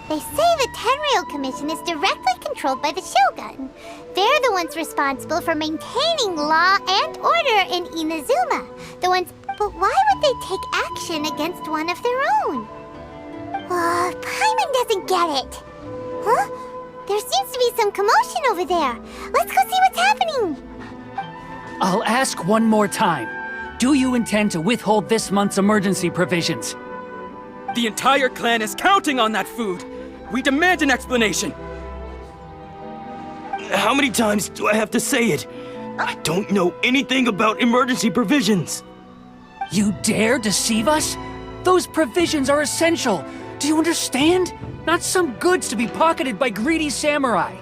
They say the Tenryou Commission is directly controlled by the Shogun. They're the ones responsible for maintaining law and order in Inazuma. But why would they take action against one of their own? Paimon doesn't get it. Huh? There seems to be some commotion over there. Let's go see what's happening. I'll ask one more time. Do you intend to withhold this month's emergency provisions? The entire clan is counting on that food! We demand an explanation! How many times do I have to say it? I don't know anything about emergency provisions! You dare deceive us? Those provisions are essential. Do you understand? Not some goods to be pocketed by greedy samurai.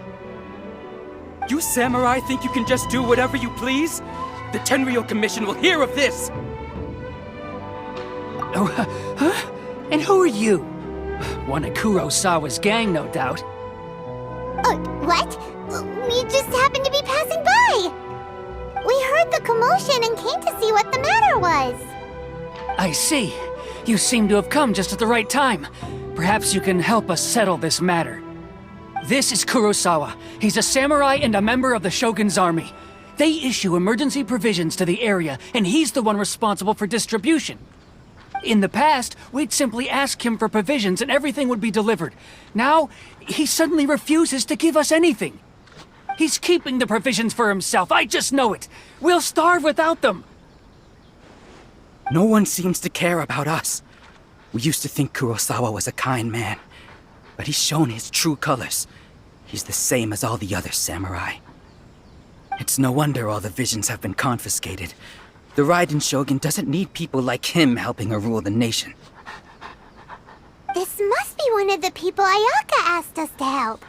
You samurai think you can just do whatever you please? The Tenryou Commission will hear of this! Oh, huh? And who are you? One of Kurosawa's gang, no doubt. What? We just happened to be passing by! We heard the commotion and came to see what the matter was. I see. You seem to have come just at the right time. Perhaps you can help us settle this matter. This is Kurosawa. He's a samurai and a member of the Shogun's army. They issue emergency provisions to the area, and he's the one responsible for distribution. In the past, we'd simply ask him for provisions and everything would be delivered. Now, he suddenly refuses to give us anything. He's keeping the provisions for himself, I just know it. We'll starve without them. No one seems to care about us. We used to think Kurosawa was a kind man, but he's shown his true colors. He's the same as all the other samurai. It's no wonder all the visions have been confiscated. The Raiden Shogun doesn't need people like him helping her rule the nation. This must be one of the people Ayaka asked us to help.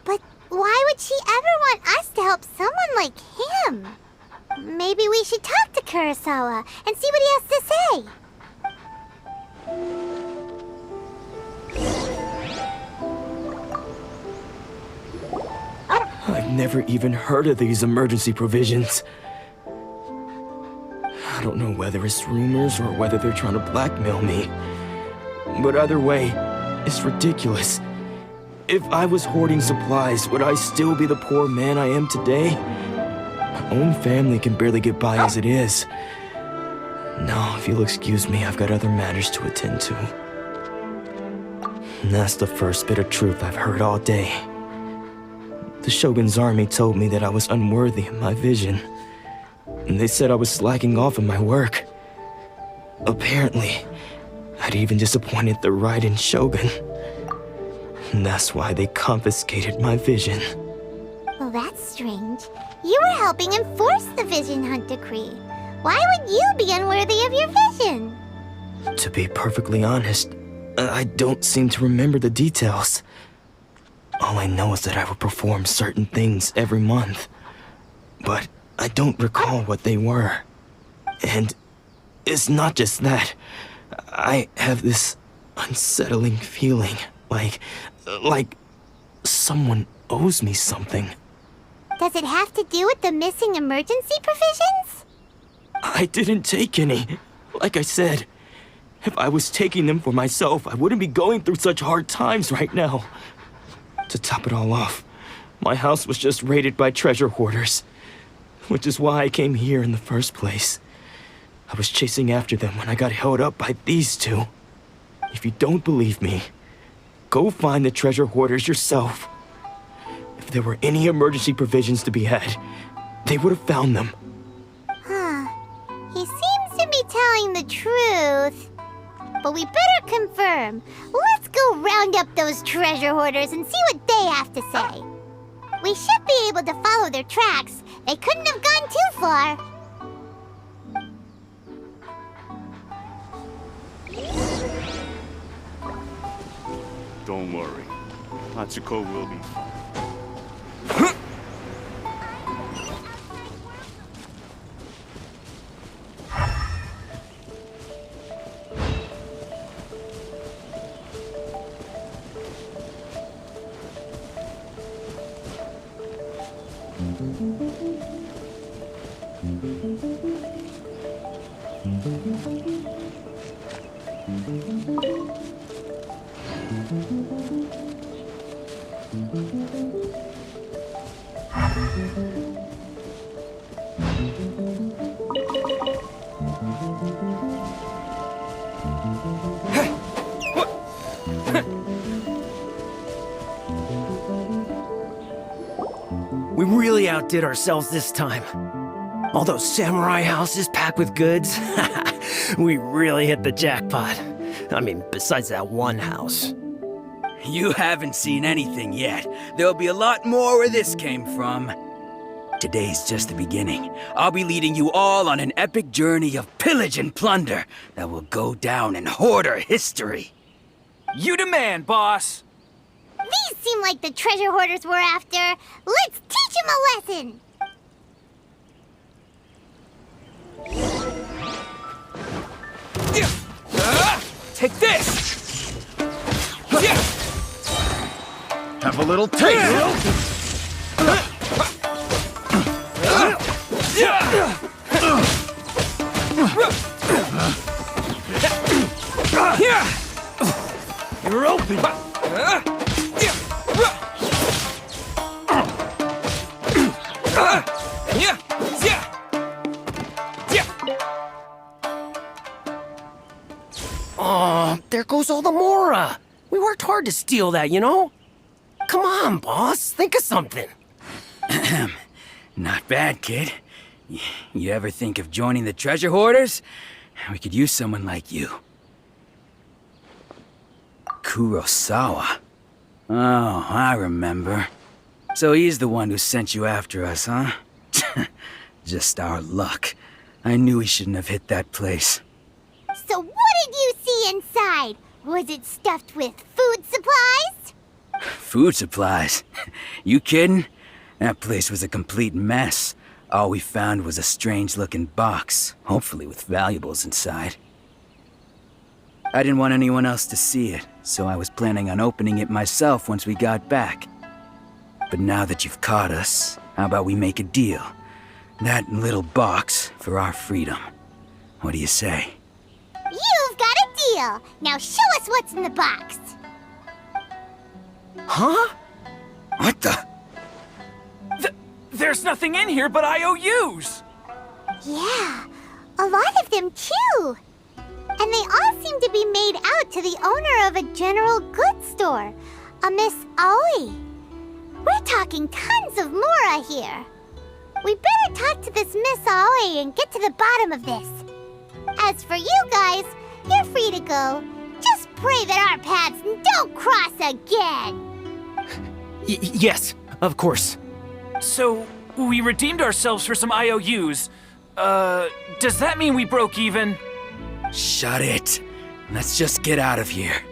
But why would she ever want us to help someone like him? Maybe we should talk to Kurosawa and see what he has to say. I've never even heard of these emergency provisions. I don't know whether it's rumors or whether they're trying to blackmail me. But either way, it's ridiculous. If I was hoarding supplies, would I still be the poor man I am today? My own family can barely get by as it is. No, if you'll excuse me, I've got other matters to attend to. And that's the first bit of truth I've heard all day. The Shogun's army told me that I was unworthy of my vision. And they said I was slacking off in my work. Apparently, I'd even disappointed the Raiden Shogun. And that's why they confiscated my vision. Well, that's strange. You were helping enforce the Vision Hunt Decree. Why would you be unworthy of your vision? To be perfectly honest, I don't seem to remember the details. All I know is that I would perform certain things every month. But I don't recall what they were. And it's not just that. I have this unsettling feeling, like someone owes me something. Does it have to do with the missing emergency provisions? I didn't take any. Like I said, if I was taking them for myself, I wouldn't be going through such hard times right now. To top it all off, my house was just raided by treasure hoarders, which is why I came here in the first place. I was chasing after them when I got held up by these two. If you don't believe me, go find the treasure hoarders yourself. If there were any emergency provisions to be had, they would have found them. Huh. He seems to be telling the truth. But we better confirm. Let's go round up those treasure hoarders and see what they have to say. We should be able to follow their tracks. They couldn't have gone too far. Don't worry. Atsuko will be fine. We really outdid ourselves this time. All those samurai houses packed with goods. We really hit the jackpot. I mean, besides that one house. You haven't seen anything yet. There'll be a lot more where this came from. Today's just the beginning. I'll be leading you all on an epic journey of pillage and plunder that will go down in hoarder history. You demand, boss! These seem like the treasure hoarders we're after. Let's teach them a lesson! Take this! Have a little taste. You're open! Oh, there goes all the Mora! We worked hard to steal that, you know? Come on, boss, think of something. Not bad, kid. You ever think of joining the treasure hoarders? We could use someone like you. Kurosawa. Oh, I remember. So he's the one who sent you after us, huh? Just our luck. I knew he shouldn't have hit that place. So what did you see inside? Was it stuffed with food supplies? Food supplies? You kidding? That place was a complete mess. All we found was a strange-looking box, hopefully with valuables inside. I didn't want anyone else to see it, so I was planning on opening it myself once we got back. But now that you've caught us, how about we make a deal? That little box for our freedom. What do you say? You've got a deal. Now show us what's in the box. Huh? What the? There's nothing in here but IOUs! Yeah, a lot of them too. And they all seem to be made out to the owner of a general goods store, a Miss Aoi. We're talking tons of Mora here. We better talk to this Miss Aoi and get to the bottom of this. As for you guys, you're free to go. Just pray that our paths don't cross again. Yes, of course. So, we redeemed ourselves for some IOUs. Does that mean we broke even? Shut it. Let's just get out of here.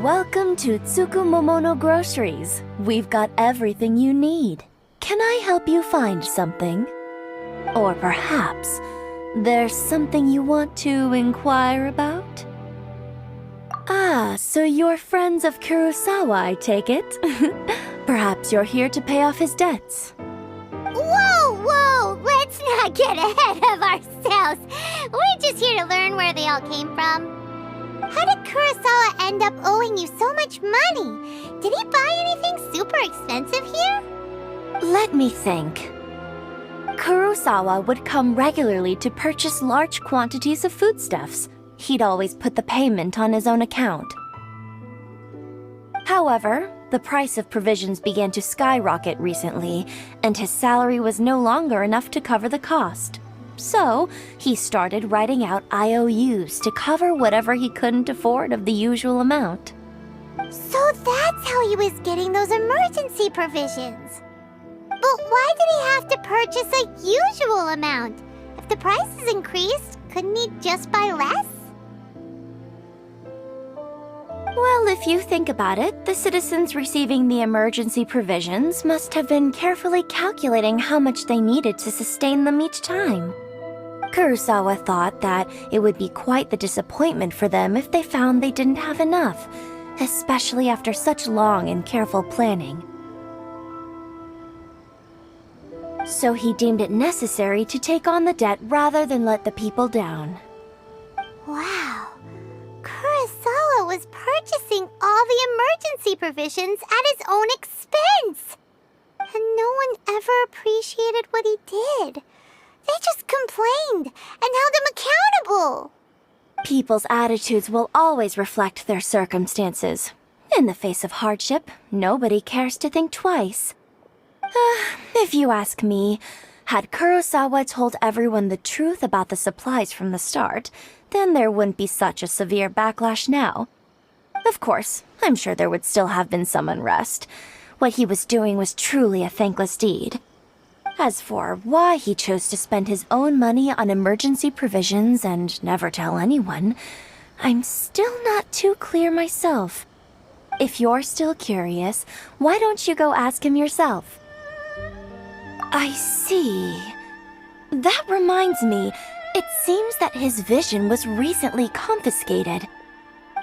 Welcome to Tsukumomono Groceries. We've got everything you need. Can I help you find something? Or perhaps there's something you want to inquire about? Ah, so you're friends of Kurosawa, I take it? Perhaps you're here to pay off his debts. Whoa! Let's not get ahead of ourselves. We're just here to learn where they all came from. How did Kurosawa end up owing you so much money? Did he buy anything super expensive here? Let me think. Kurosawa would come regularly to purchase large quantities of foodstuffs. He'd always put the payment on his own account. However, the price of provisions began to skyrocket recently, and his salary was no longer enough to cover the cost. So, he started writing out IOUs to cover whatever he couldn't afford of the usual amount. So that's how he was getting those emergency provisions. But why did he have to purchase a usual amount? If the prices increased, couldn't he just buy less? Well, if you think about it, the citizens receiving the emergency provisions must have been carefully calculating how much they needed to sustain them each time. Kurosawa thought that it would be quite the disappointment for them if they found they didn't have enough, especially after such long and careful planning. So he deemed it necessary to take on the debt rather than let the people down. Wow. Kurosawa was purchasing all the emergency provisions at his own expense. And no one ever appreciated what he did. They just complained and held him accountable. People's attitudes will always reflect their circumstances. In the face of hardship, nobody cares to think twice. If you ask me, had Kurosawa told everyone the truth about the supplies from the start, then there wouldn't be such a severe backlash now. Of course, I'm sure there would still have been some unrest. What he was doing was truly a thankless deed. As for why he chose to spend his own money on emergency provisions and never tell anyone, I'm still not too clear myself. If you're still curious, why don't you go ask him yourself? I see. That reminds me, it seems that his vision was recently confiscated.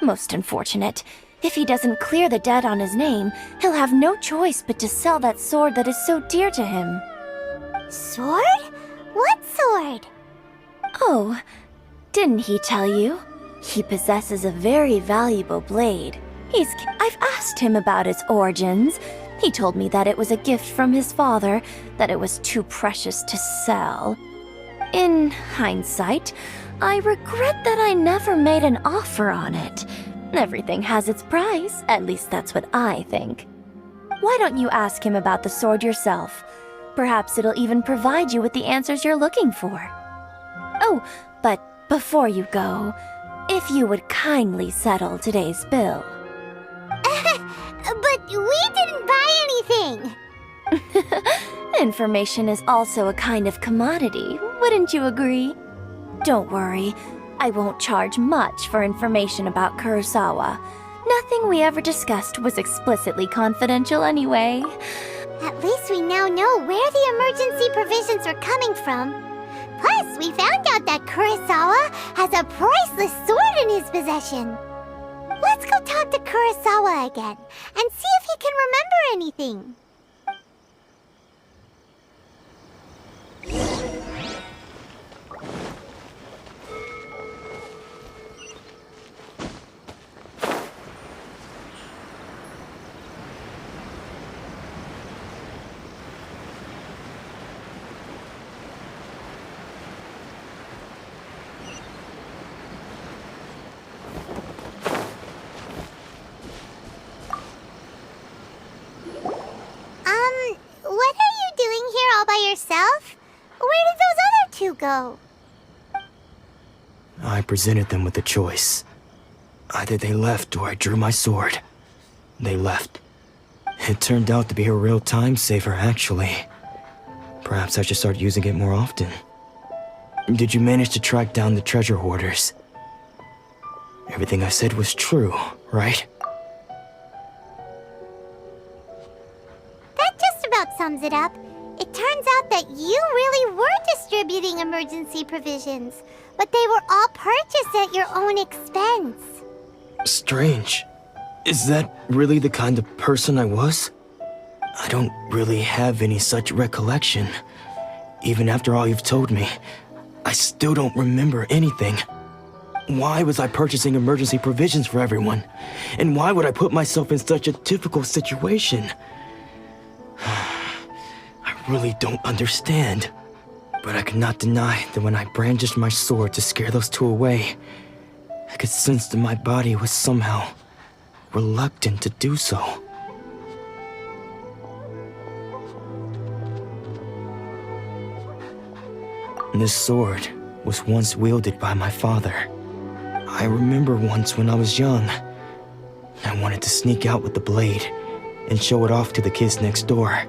Most unfortunate. If he doesn't clear the debt on his name, he'll have no choice but to sell that sword that is so dear to him. Sword? What sword? Oh, didn't he tell you? He possesses a very valuable blade. I've asked him about its origins. He told me that it was a gift from his father, that it was too precious to sell. In hindsight, I regret that I never made an offer on it. Everything has its price, at least that's what I think. Why don't you ask him about the sword yourself? Perhaps it'll even provide you with the answers you're looking for. Oh, but before you go, if you would kindly settle today's bill. But we didn't buy anything! Information is also a kind of commodity, wouldn't you agree? Don't worry, I won't charge much for information about Kurosawa. Nothing we ever discussed was explicitly confidential anyway. At least we now know where the emergency provisions are coming from. Plus, we found out that Kurosawa has a priceless sword in his possession. Let's go talk to Kurosawa again and see if he can remember anything. What are you doing here all by yourself? Where did those other two go? I presented them with a choice. Either they left or I drew my sword. They left. It turned out to be a real time saver, actually. Perhaps I should start using it more often. Did you manage to track down the treasure hoarders? Everything I said was true, right? That just about sums it up. It turns out that you really were distributing emergency provisions, but they were all purchased at your own expense. Strange. Is that really the kind of person I was? I don't really have any such recollection. Even after all you've told me, I still don't remember anything. Why was I purchasing emergency provisions for everyone? And why would I put myself in such a difficult situation? I really don't understand. But I cannot deny that when I brandished my sword to scare those two away, I could sense that my body was somehow reluctant to do so. This sword was once wielded by my father. I remember once when I was young, I wanted to sneak out with the blade and show it off to the kids next door.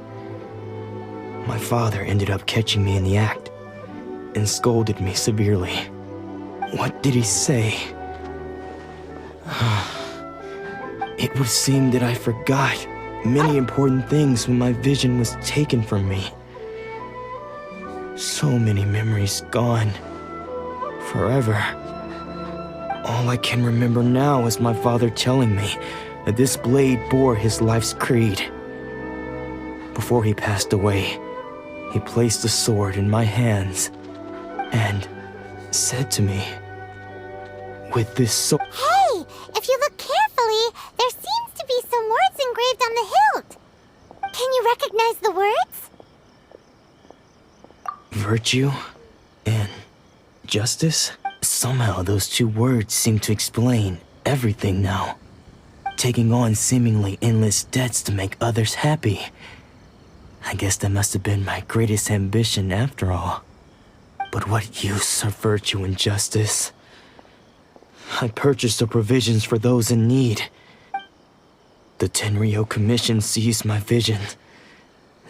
My father ended up catching me in the act and scolded me severely. What did he say? It would seem that I forgot many important things when my vision was taken from me. So many memories gone. Forever. All I can remember now is my father telling me that this blade bore his life's creed. Before he passed away, He placed the sword in my hands and said to me, "With this sword..." Hey, if you look carefully, there seems to be some words engraved on the hilt. Can you recognize the words? Virtue and justice? Somehow those two words seem to explain everything now. Taking on seemingly endless debts to make others happy. I guess that must have been my greatest ambition after all. But what use are virtue and justice? I purchased the provisions for those in need. The Tenryo Commission seized my vision.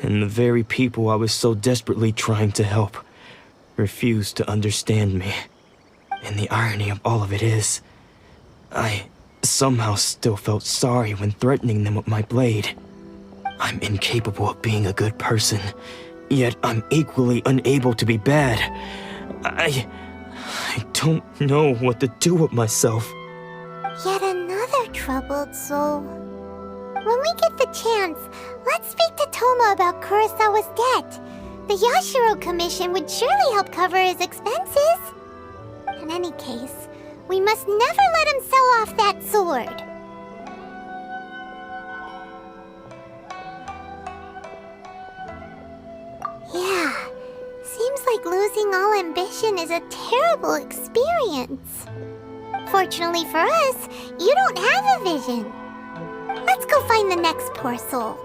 And the very people I was so desperately trying to help refused to understand me. And the irony of all of it is, I somehow still felt sorry when threatening them with my blade. I'm incapable of being a good person, yet I'm equally unable to be bad. I don't know what to do with myself. Yet another troubled soul. When we get the chance, let's speak to Toma about Kurosawa's debt. The Yashiro Commission would surely help cover his expenses. In any case, we must never let him sell off that sword. Yeah, seems like losing all ambition is a terrible experience. Fortunately for us, you don't have a vision. Let's go find the next poor soul.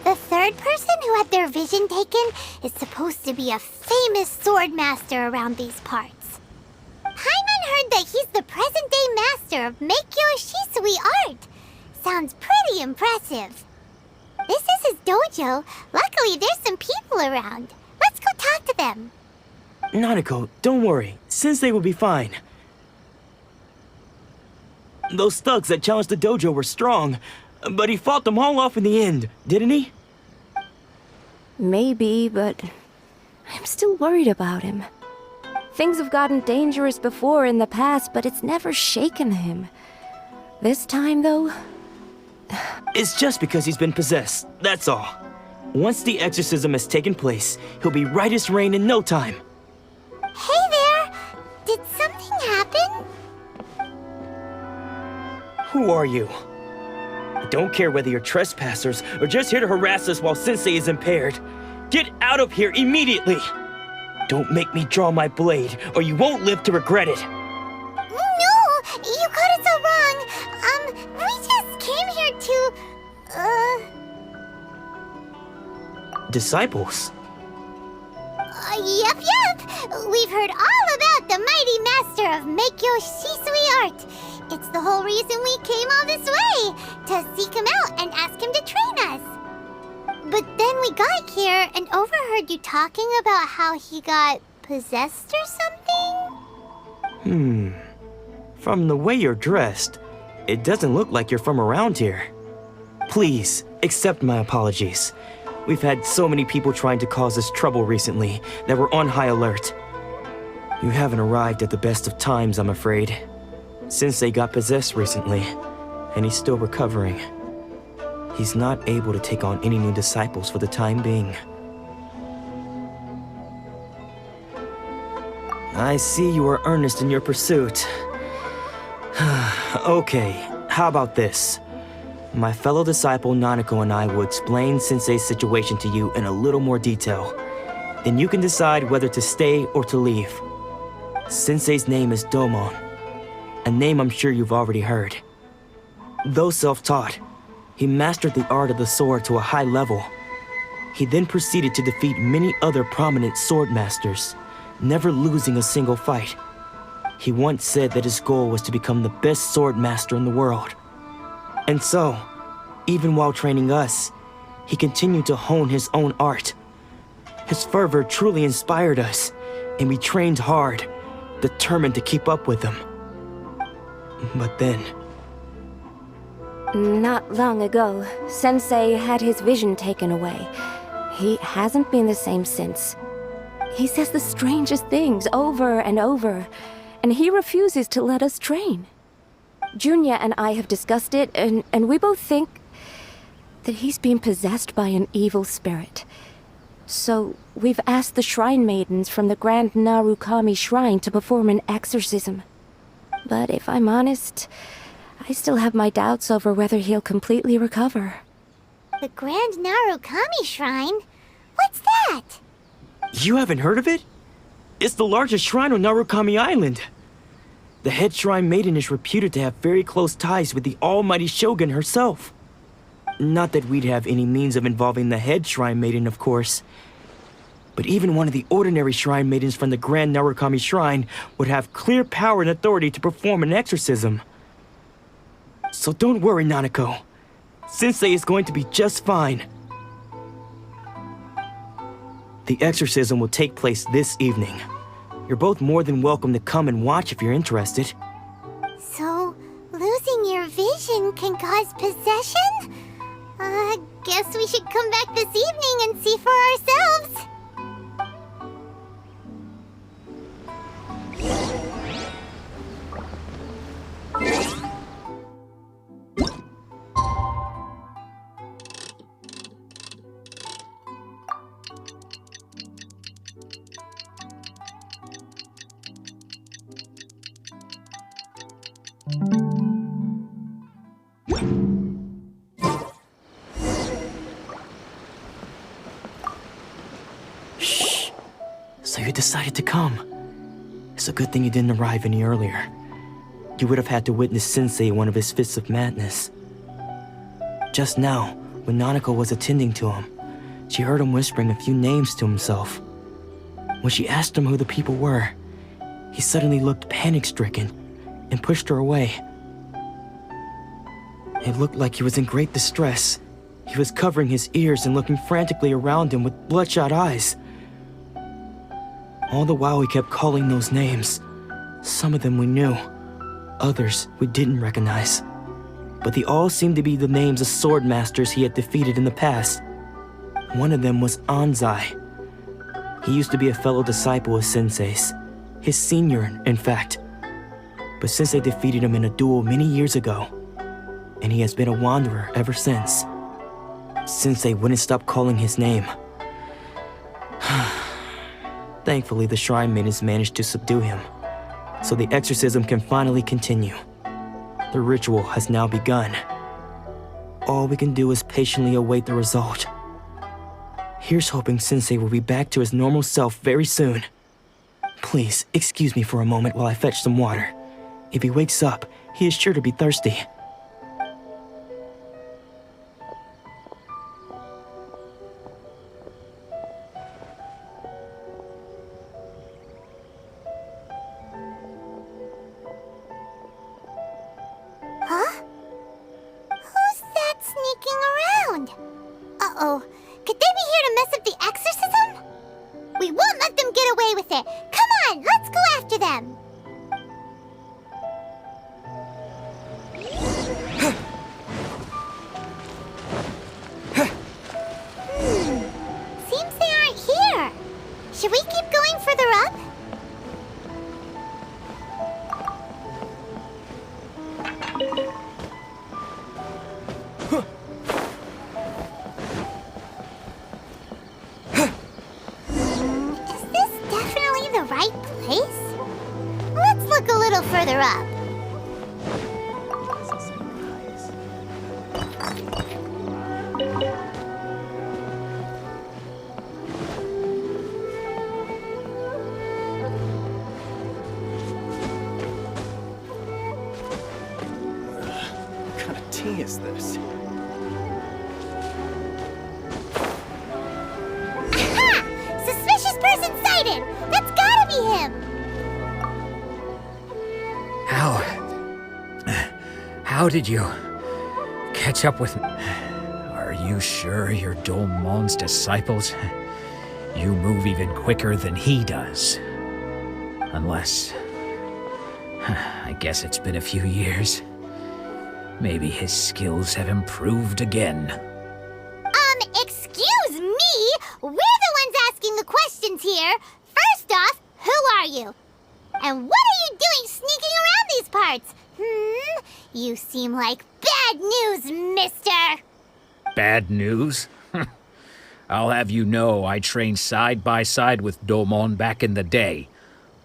The third person who had their vision taken is supposed to be a famous sword master around these parts. Paimon heard that he's the present-day master of Meikyo Shisui art. Sounds pretty impressive. This is his dojo. Luckily, there's some people around. Let's go talk to them. Nanako, don't worry. Sensei will be fine. Those thugs that challenged the dojo were strong, but he fought them all off in the end, didn't he? Maybe, but I'm still worried about him. Things have gotten dangerous before in the past, but it's never shaken him. This time, though... It's just because he's been possessed, that's all. Once the exorcism has taken place, he'll be right as rain in no time. Hey there! Did something happen? Who are you? I don't care whether you're trespassers or just here to harass us while Sensei is impaired. Get out of here immediately! Don't make me draw my blade, or you won't live to regret it. No! You got it so wrong! We just came here to... Disciples? Yep. We've heard all about the mighty master of Meikyo Shisui art. It's the whole reason we came all this way, to seek him out and ask him to train us. But then we got here and overheard you talking about how he got possessed or something? From the way you're dressed, it doesn't look like you're from around here. Please, accept my apologies. We've had so many people trying to cause us trouble recently that we're on high alert. You haven't arrived at the best of times, I'm afraid. Sensei got possessed recently, and he's still recovering. He's not able to take on any new disciples for the time being. I see you are earnest in your pursuit. Okay, how about this? My fellow disciple Nanako and I will explain Sensei's situation to you in a little more detail. Then you can decide whether to stay or to leave. Sensei's name is Domon, a name I'm sure you've already heard. Though self-taught, he mastered the art of the sword to a high level. He then proceeded to defeat many other prominent sword masters, never losing a single fight. He once said that his goal was to become the best sword master in the world. And so, even while training us, he continued to hone his own art. His fervor truly inspired us, and we trained hard, determined to keep up with him. But then... Not long ago, Sensei had his vision taken away. He hasn't been the same since. He says the strangest things over and over, and he refuses to let us train. Junya and I have discussed it, and we both think that he's been possessed by an evil spirit. So we've asked the shrine maidens from the Grand Narukami Shrine to perform an exorcism. But if I'm honest, I still have my doubts over whether he'll completely recover. The Grand Narukami Shrine? What's that? You haven't heard of it? It's the largest shrine on Narukami Island. The head shrine maiden is reputed to have very close ties with the almighty shogun herself. Not that we'd have any means of involving the head shrine maiden, of course. But even one of the ordinary shrine maidens from the Grand Narukami Shrine would have clear power and authority to perform an exorcism. So don't worry, Nanako. Sensei is going to be just fine. The exorcism will take place this evening. You're both more than welcome to come and watch if you're interested. So, losing your vision can cause possession? Guess we should come back this evening and see for ourselves. Shh. So you decided to come. It's a good thing you didn't arrive any earlier. You would have had to witness Sensei in one of his fits of madness. Just now, when Nanako was attending to him, she heard him whispering a few names to himself. When she asked him who the people were, he suddenly looked panic-stricken and pushed her away. It looked like he was in great distress. He was covering his ears and looking frantically around him with bloodshot eyes. All the while he kept calling those names. Some of them we knew, others we didn't recognize. But they all seemed to be the names of sword masters he had defeated in the past. One of them was Anzai. He used to be a fellow disciple of Sensei's, his senior, in fact. But Sensei defeated him in a duel many years ago, and he has been a wanderer ever since. Sensei wouldn't stop calling his name. Thankfully, the shrine maidens managed to subdue him, so the exorcism can finally continue. The ritual has now begun. All we can do is patiently await the result. Here's hoping Sensei will be back to his normal self very soon. Please, excuse me for a moment while I fetch some water. If he wakes up, he is sure to be thirsty. Huh? Who's that sneaking around? Uh-oh. Could they be here to mess up the exorcism? We won't let them get away with it. Come on, let's go after them. Seems they aren't here. Should we keep going further up? Is this definitely the right place? Let's look a little further up. What kind of tea is this? Aha! Suspicious person sighted! That's gotta be him! How did you catch up with me? Are Are you sure you're Domon's disciples? You move even quicker than he does. Unless... I guess it's been a few years. Maybe his skills have improved again. Excuse me? We're the ones asking the questions here. First off, who are you? And what are you doing sneaking around these parts? You seem like bad news, mister. Bad news? I'll have you know I trained side by side with Domon back in the day,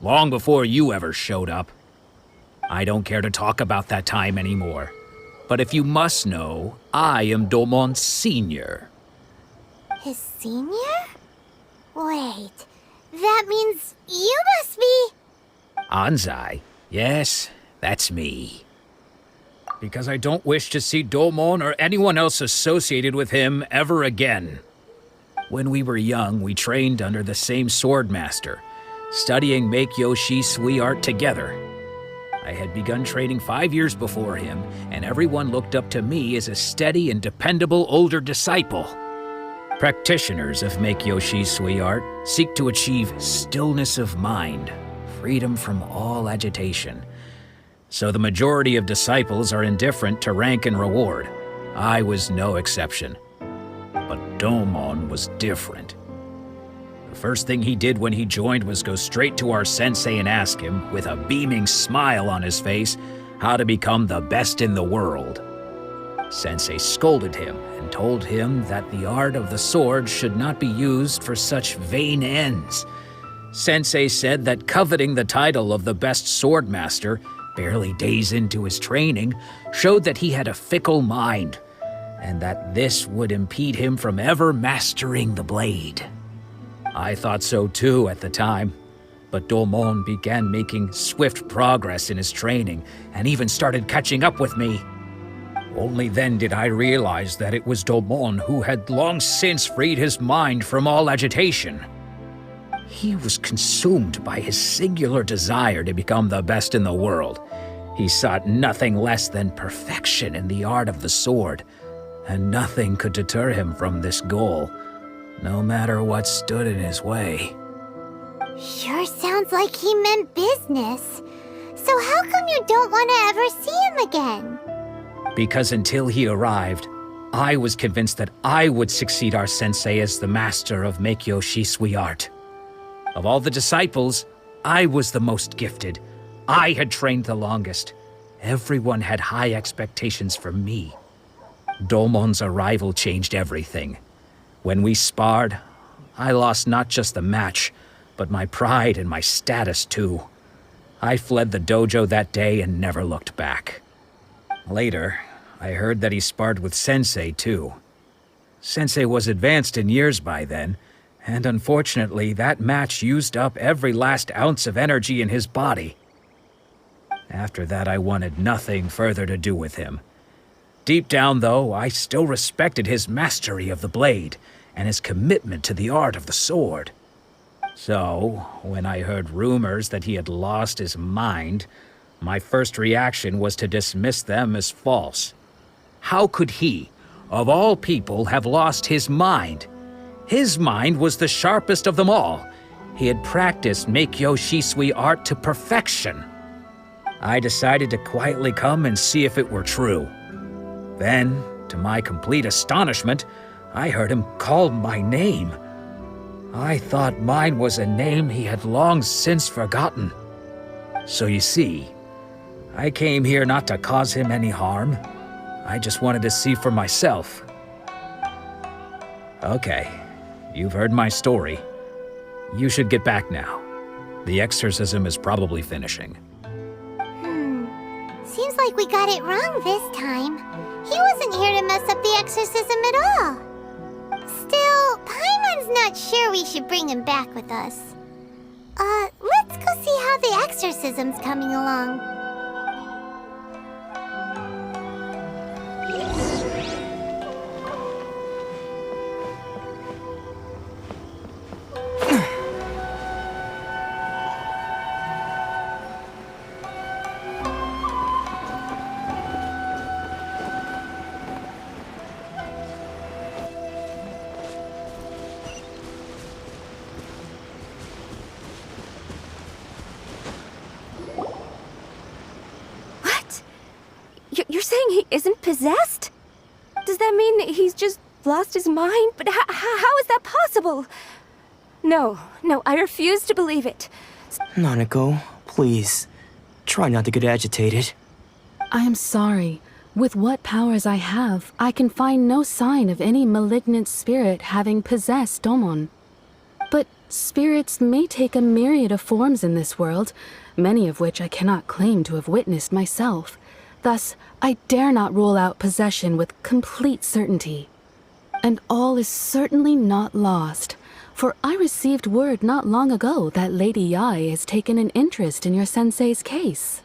long before you ever showed up. I don't care to talk about that time anymore. But if you must know, I am Domon's senior. His senior? Wait, that means you must be... Anzai? Yes, that's me. Because I don't wish to see Domon or anyone else associated with him ever again. When we were young, we trained under the same swordmaster, studying Make-Yoshi Sui art together. I had begun training 5 years before him, and everyone looked up to me as a steady and dependable older disciple. Practitioners of Make-Yoshi Sui art seek to achieve stillness of mind, freedom from all agitation. So the majority of disciples are indifferent to rank and reward. I was no exception. But Domon was different. The first thing he did when he joined was go straight to our sensei and ask him, with a beaming smile on his face, how to become the best in the world. Sensei scolded him and told him that the art of the sword should not be used for such vain ends. Sensei said that coveting the title of the best swordmaster, barely days into his training, showed that he had a fickle mind, and that this would impede him from ever mastering the blade. I thought so too at the time, but Domon began making swift progress in his training and even started catching up with me. Only then did I realize that it was Domon who had long since freed his mind from all agitation. He was consumed by his singular desire to become the best in the world. He sought nothing less than perfection in the art of the sword, and nothing could deter him from this goal, no matter what stood in his way. Sure sounds like he meant business. So how come you don't want to ever see him again? Because until he arrived, I was convinced that I would succeed our sensei as the master of Make-Yoshi Sui art. Of all the disciples, I was the most gifted. I had trained the longest. Everyone had high expectations for me. Domon's arrival changed everything. When we sparred, I lost not just the match, but my pride and my status too. I fled the dojo that day and never looked back. Later, I heard that he sparred with Sensei too. Sensei was advanced in years by then, and unfortunately that match used up every last ounce of energy in his body. After that, I wanted nothing further to do with him. Deep down, though, I still respected his mastery of the blade and his commitment to the art of the sword. So, when I heard rumors that he had lost his mind, my first reaction was to dismiss them as false. How could he, of all people, have lost his mind? His mind was the sharpest of them all. He had practiced Make-Yoshi Sui art to perfection. I decided to quietly come and see if it were true. Then, to my complete astonishment, I heard him call my name. I thought mine was a name he had long since forgotten. So you see, I came here not to cause him any harm. I just wanted to see for myself. Okay, you've heard my story. You should get back now. The exorcism is probably finishing. Seems like we got it wrong this time. He wasn't here to mess up the exorcism at all. Still, Paimon's not sure we should bring him back with us. Let's go see how the exorcism's coming along. possessed? Does that mean he's just lost his mind? But how is that possible? No, I refuse to believe it. Nanako, please. Try not to get agitated. I am sorry. With what powers I have, I can find no sign of any malignant spirit having possessed Domon. But spirits may take a myriad of forms in this world, many of which I cannot claim to have witnessed myself. Thus, I dare not rule out possession with complete certainty. And all is certainly not lost, for I received word not long ago that Lady Yai has taken an interest in your sensei's case.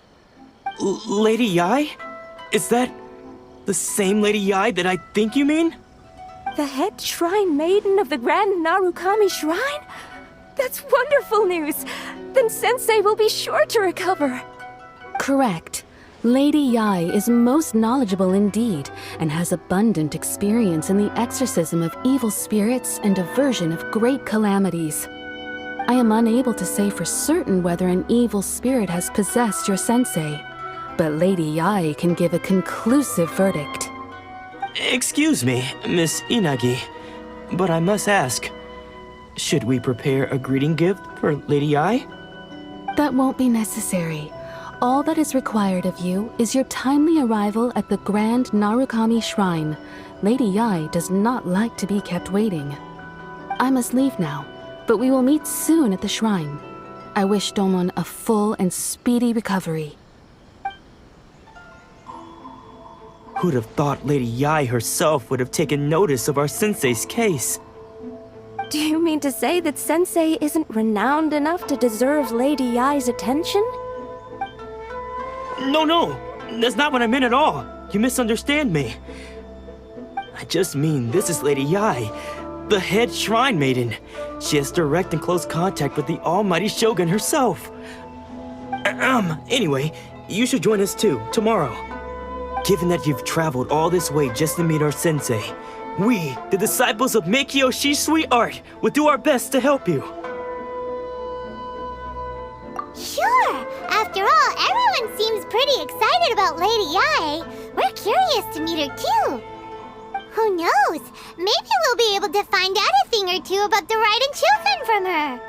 Lady Yai? Is that the same Lady Yai that I think you mean? The head shrine maiden of the Grand Narukami Shrine? That's wonderful news! Then Sensei will be sure to recover. Correct. Lady Yai is most knowledgeable indeed, and has abundant experience in the exorcism of evil spirits and aversion of great calamities. I am unable to say for certain whether an evil spirit has possessed your sensei, but Lady Yai can give a conclusive verdict. Excuse me, Miss Inagi, but I must ask, should we prepare a greeting gift for Lady Yai? That won't be necessary. All that is required of you is your timely arrival at the Grand Narukami Shrine. Lady Yai does not like to be kept waiting. I must leave now, but we will meet soon at the shrine. I wish Domon a full and speedy recovery. Who'd have thought Lady Yai herself would have taken notice of our sensei's case? Do you mean to say that Sensei isn't renowned enough to deserve Lady Yai's attention? No, that's not what I meant at all. You misunderstand me. I just mean this is Lady Yai, the head shrine maiden. She has direct and close contact with the almighty Shogun herself. Anyway, you should join us too, tomorrow. Given that you've traveled all this way just to meet our sensei, we, the disciples of Meikyo Shisui Art, will do our best to help you. Sure! After all, everyone seems pretty excited about Lady Yai. We're curious to meet her too. Who knows? Maybe we'll be able to find out a thing or two about the Raiden children from her.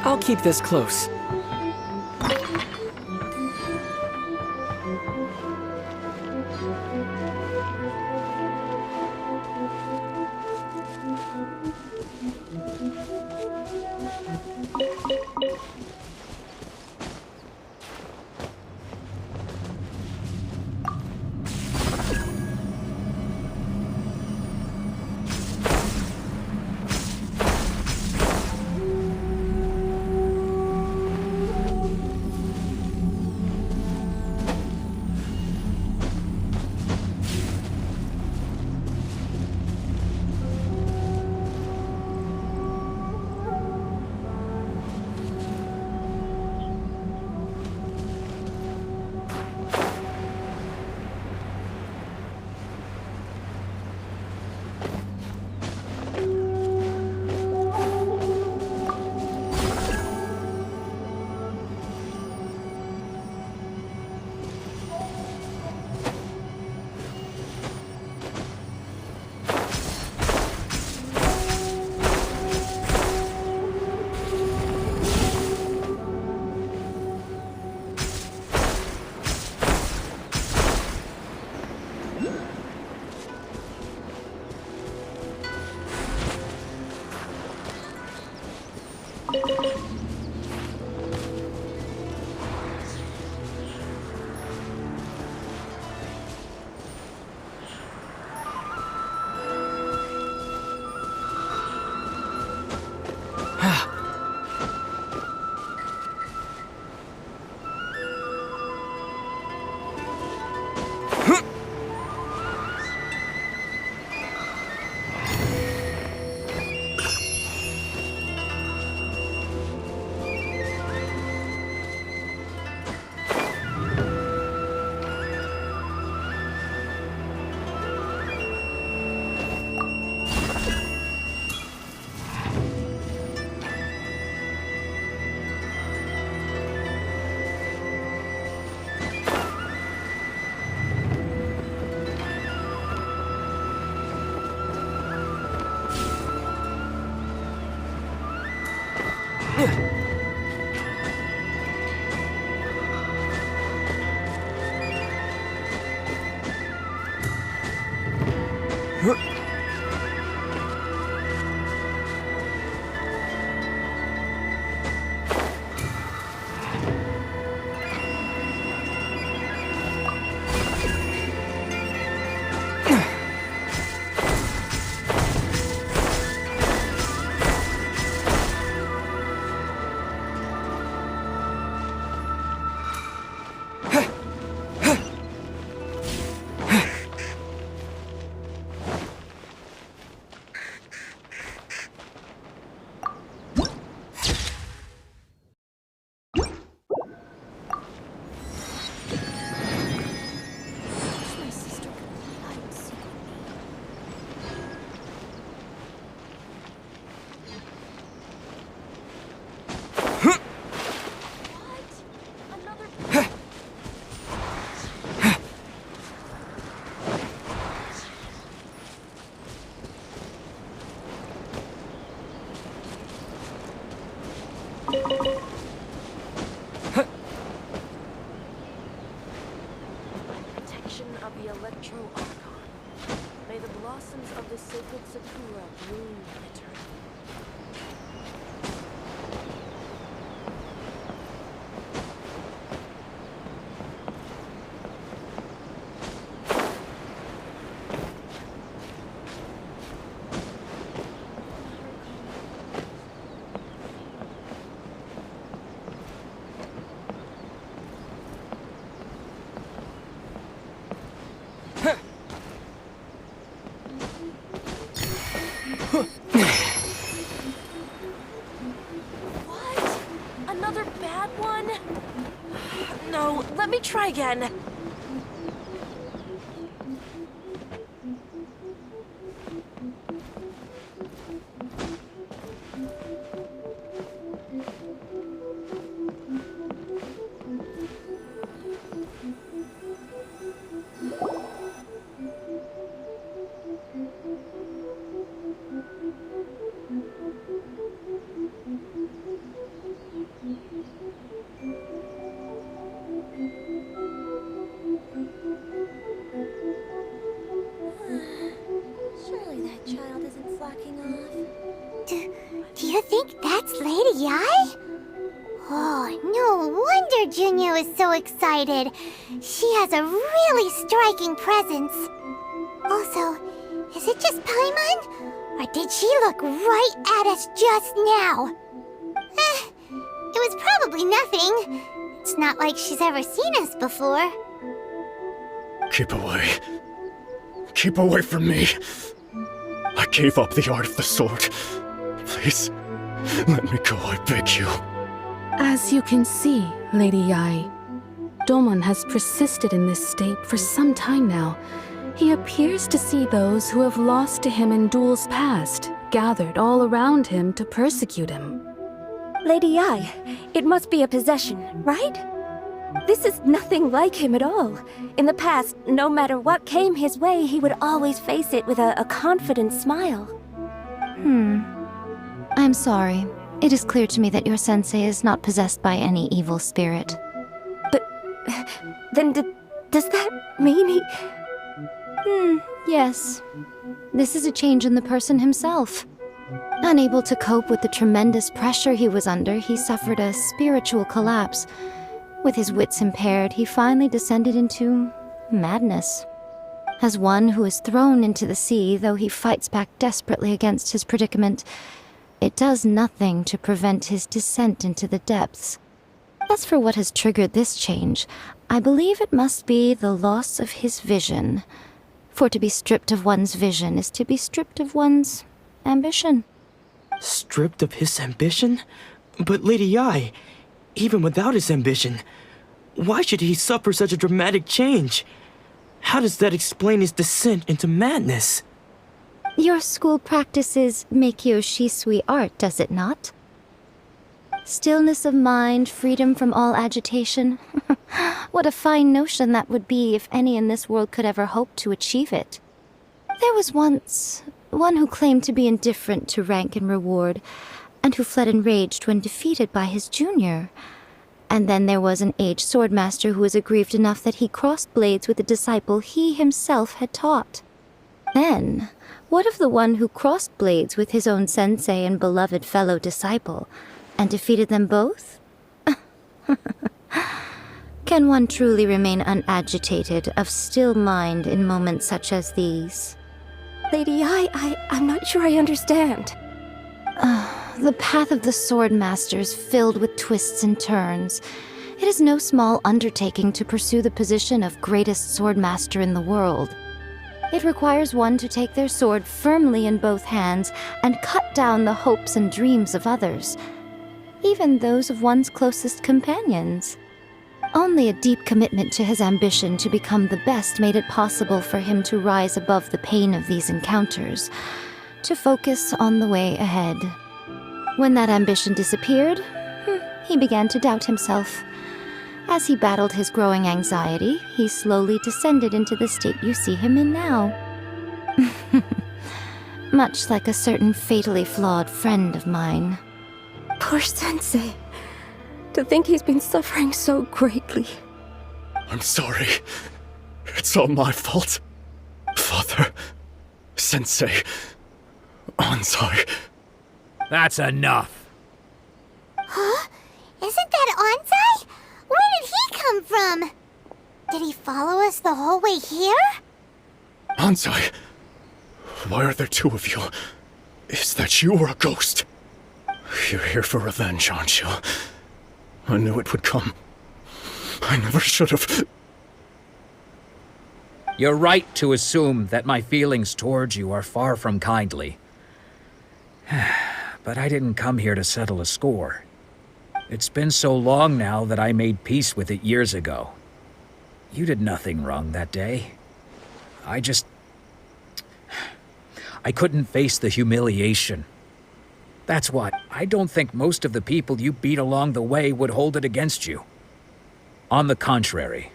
I'll keep this close. Let me try again. wonder Junior is so excited. She has a really striking presence. Also, is it just Paimon? Or did she look right at us just now? It was probably nothing. It's not like she's ever seen us before. Keep away. Keep away from me. I gave up the art of the sword. Please, let me go, I beg you. As you can see, Lady Yai, Domon has persisted in this state for some time now. He appears to see those who have lost to him in duels past, gathered all around him to persecute him. Lady Yai, it must be a possession, right? This is nothing like him at all. In the past, no matter what came his way, he would always face it with a confident smile. I'm sorry. It is clear to me that your sensei is not possessed by any evil spirit. But then does that mean he... Yes. This is a change in the person himself. Unable to cope with the tremendous pressure he was under, he suffered a spiritual collapse. With his wits impaired, he finally descended into madness. As one who is thrown into the sea, though he fights back desperately against his predicament, it does nothing to prevent his descent into the depths. As for what has triggered this change, I believe it must be the loss of his vision. For to be stripped of one's vision is to be stripped of one's ambition. Stripped of his ambition? But Lady Yai, even without his ambition, why should he suffer such a dramatic change? How does that explain his descent into madness? Your school practices Meikyo Shisui art, does it not? Stillness of mind, freedom from all agitation. What a fine notion that would be if any in this world could ever hope to achieve it. There was once one who claimed to be indifferent to rank and reward, and who fled enraged when defeated by his junior. And then there was an aged swordmaster who was aggrieved enough that he crossed blades with a disciple he himself had taught. Then, what of the one who crossed blades with his own sensei and beloved fellow disciple, and defeated them both? Can one truly remain unagitated, of still mind in moments such as these? Lady Yai, I'm not sure I understand. The path of the swordmaster is filled with twists and turns. It is no small undertaking to pursue the position of greatest swordmaster in the world. It requires one to take their sword firmly in both hands and cut down the hopes and dreams of others, even those of one's closest companions. Only a deep commitment to his ambition to become the best made it possible for him to rise above the pain of these encounters, to focus on the way ahead. When that ambition disappeared, he began to doubt himself. As he battled his growing anxiety, he slowly descended into the state you see him in now. Much like a certain fatally flawed friend of mine. Poor sensei. To think he's been suffering so greatly. I'm sorry. It's all my fault. Father, Sensei, Anzai. That's enough. Huh? Isn't that Anzai? Where did he come from? Did he follow us the whole way here? Anzai, why are there two of you? Is that you or a ghost? You're here for revenge, aren't you? I knew it would come. I never should have. You're right to assume that my feelings towards you are far from kindly. But I didn't come here to settle a score. It's been so long now that I made peace with it years ago. You did nothing wrong that day. I couldn't face the humiliation. That's why I don't think most of the people you beat along the way would hold it against you. On the contrary,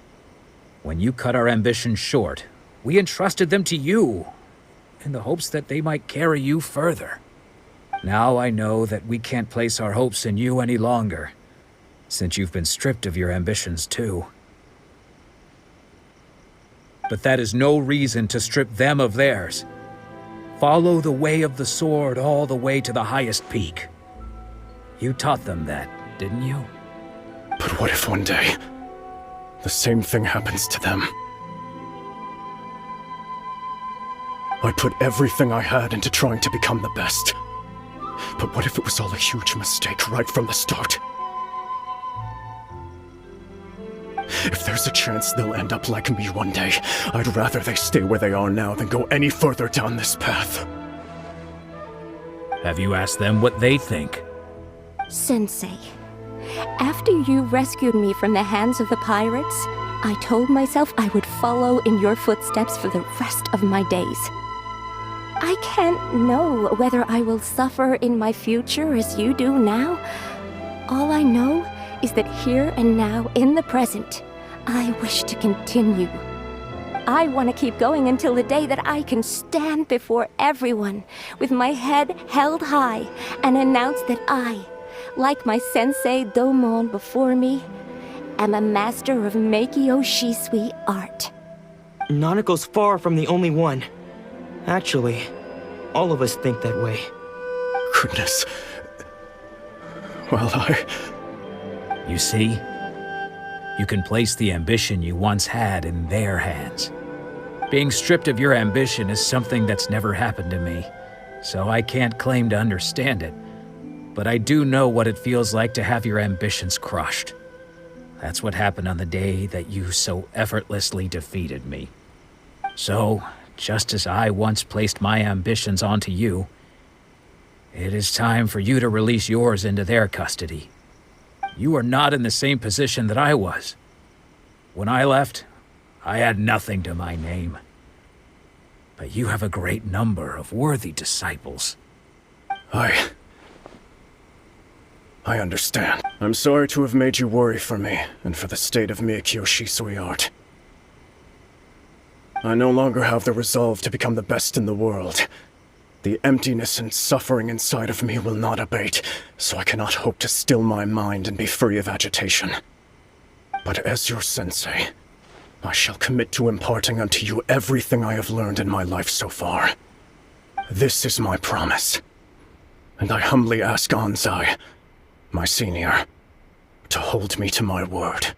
when you cut our ambitions short, we entrusted them to you, in the hopes that they might carry you further. Now I know that we can't place our hopes in you any longer, since you've been stripped of your ambitions too. But that is no reason to strip them of theirs. Follow the way of the sword all the way to the highest peak. You taught them that, didn't you? But what if one day, the same thing happens to them? I put everything I had into trying to become the best. But what if it was all a huge mistake right from the start? If there's a chance they'll end up like me one day, I'd rather they stay where they are now than go any further down this path. Have you asked them what they think? Sensei, after you rescued me from the hands of the pirates, I told myself I would follow in your footsteps for the rest of my days. I can't know whether I will suffer in my future as you do now. All I know is that here and now, in the present, I wish to continue. I want to keep going until the day that I can stand before everyone with my head held high and announce that I, like my sensei Domon before me, am a master of Meikyo Shisui art. Nanako's far from the only one. Actually, all of us think that way. Goodness. Well, You see? You can place the ambition you once had in their hands. Being stripped of your ambition is something that's never happened to me, so I can't claim to understand it. But I do know what it feels like to have your ambitions crushed. That's what happened on the day that you so effortlessly defeated me. So, just as I once placed my ambitions onto you, it is time for you to release yours into their custody. You are not in the same position that I was. When I left, I had nothing to my name. But you have a great number of worthy disciples. I understand. I'm sorry to have made you worry for me, and for the state of Meikyo Shisui art. I no longer have the resolve to become the best in the world. The emptiness and suffering inside of me will not abate, so I cannot hope to still my mind and be free of agitation. But as your sensei, I shall commit to imparting unto you everything I have learned in my life so far. This is my promise. And I humbly ask Anzai, my senior, to hold me to my word.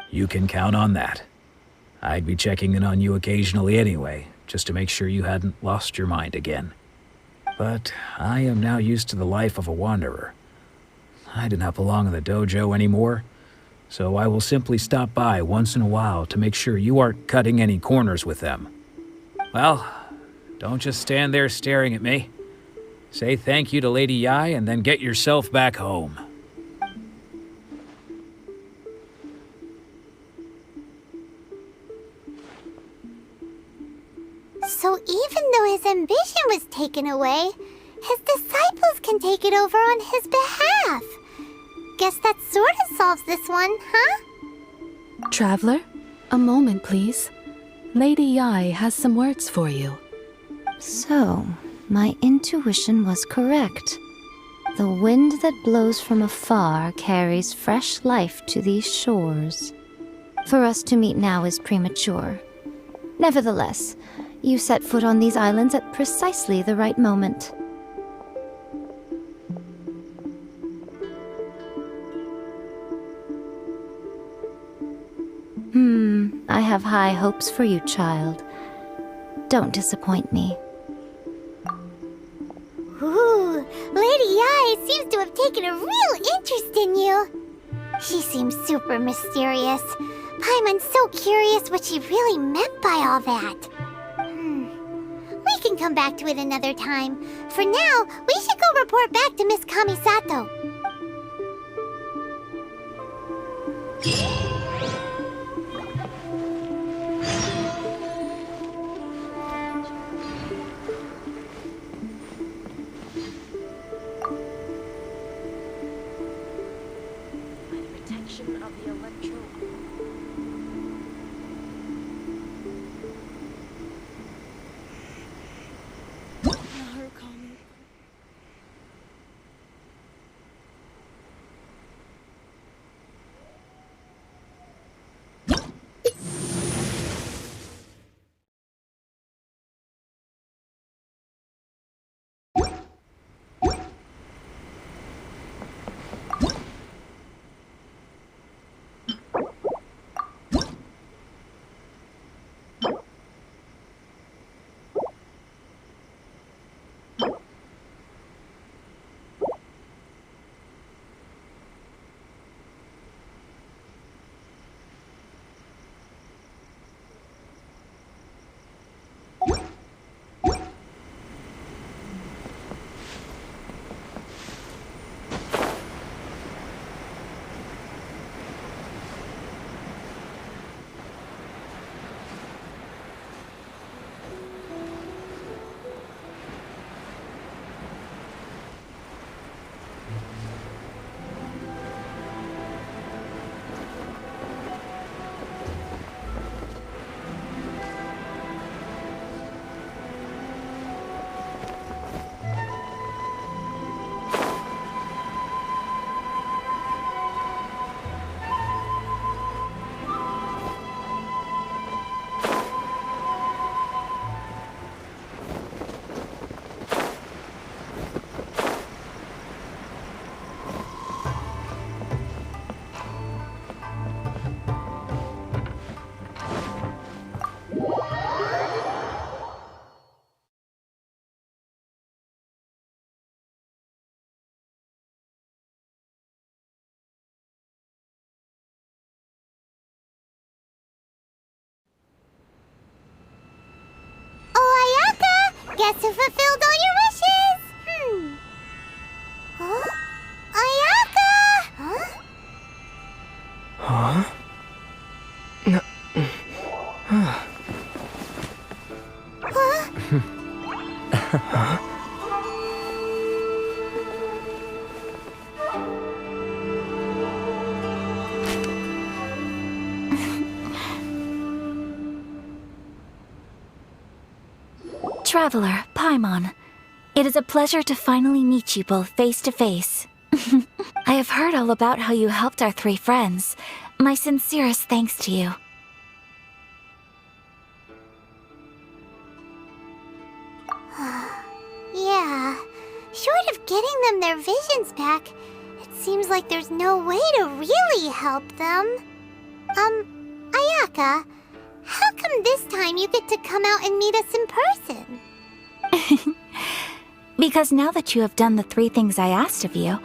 You can count on that. I'd be checking in on you occasionally anyway, just to make sure you hadn't lost your mind again. But I am now used to the life of a wanderer. I do not belong in the dojo anymore, so I will simply stop by once in a while to make sure you aren't cutting any corners with them. Well, don't just stand there staring at me. Say thank you to Lady Yai and then get yourself back home. So even though his ambition was taken away, his disciples can take it over on his behalf. Guess that sort of solves this one, huh? Traveler, a moment, please. Lady Yai has some words for you. So, my intuition was correct. The wind that blows from afar carries fresh life to these shores. For us to meet now is premature. Nevertheless, you set foot on these islands at precisely the right moment. I have high hopes for you, child. Don't disappoint me. Ooh, Lady Yai seems to have taken a real interest in you. She seems super mysterious. Paimon's so curious what she really meant by all that. We can come back to it another time. For now, we should go report back to Miss Kamisato. guess who fulfilled all your wishes? Huh? Ayaka! Huh? Traveler, Paimon. It is a pleasure to finally meet you both face to face. I have heard all about how you helped our 3 friends. My sincerest thanks to you. Yeah, short of getting them their visions back, it seems like there's no way to really help them. Ayaka, how come this time you get to come out and meet us in person? Because now that you have done the 3 things I asked of you,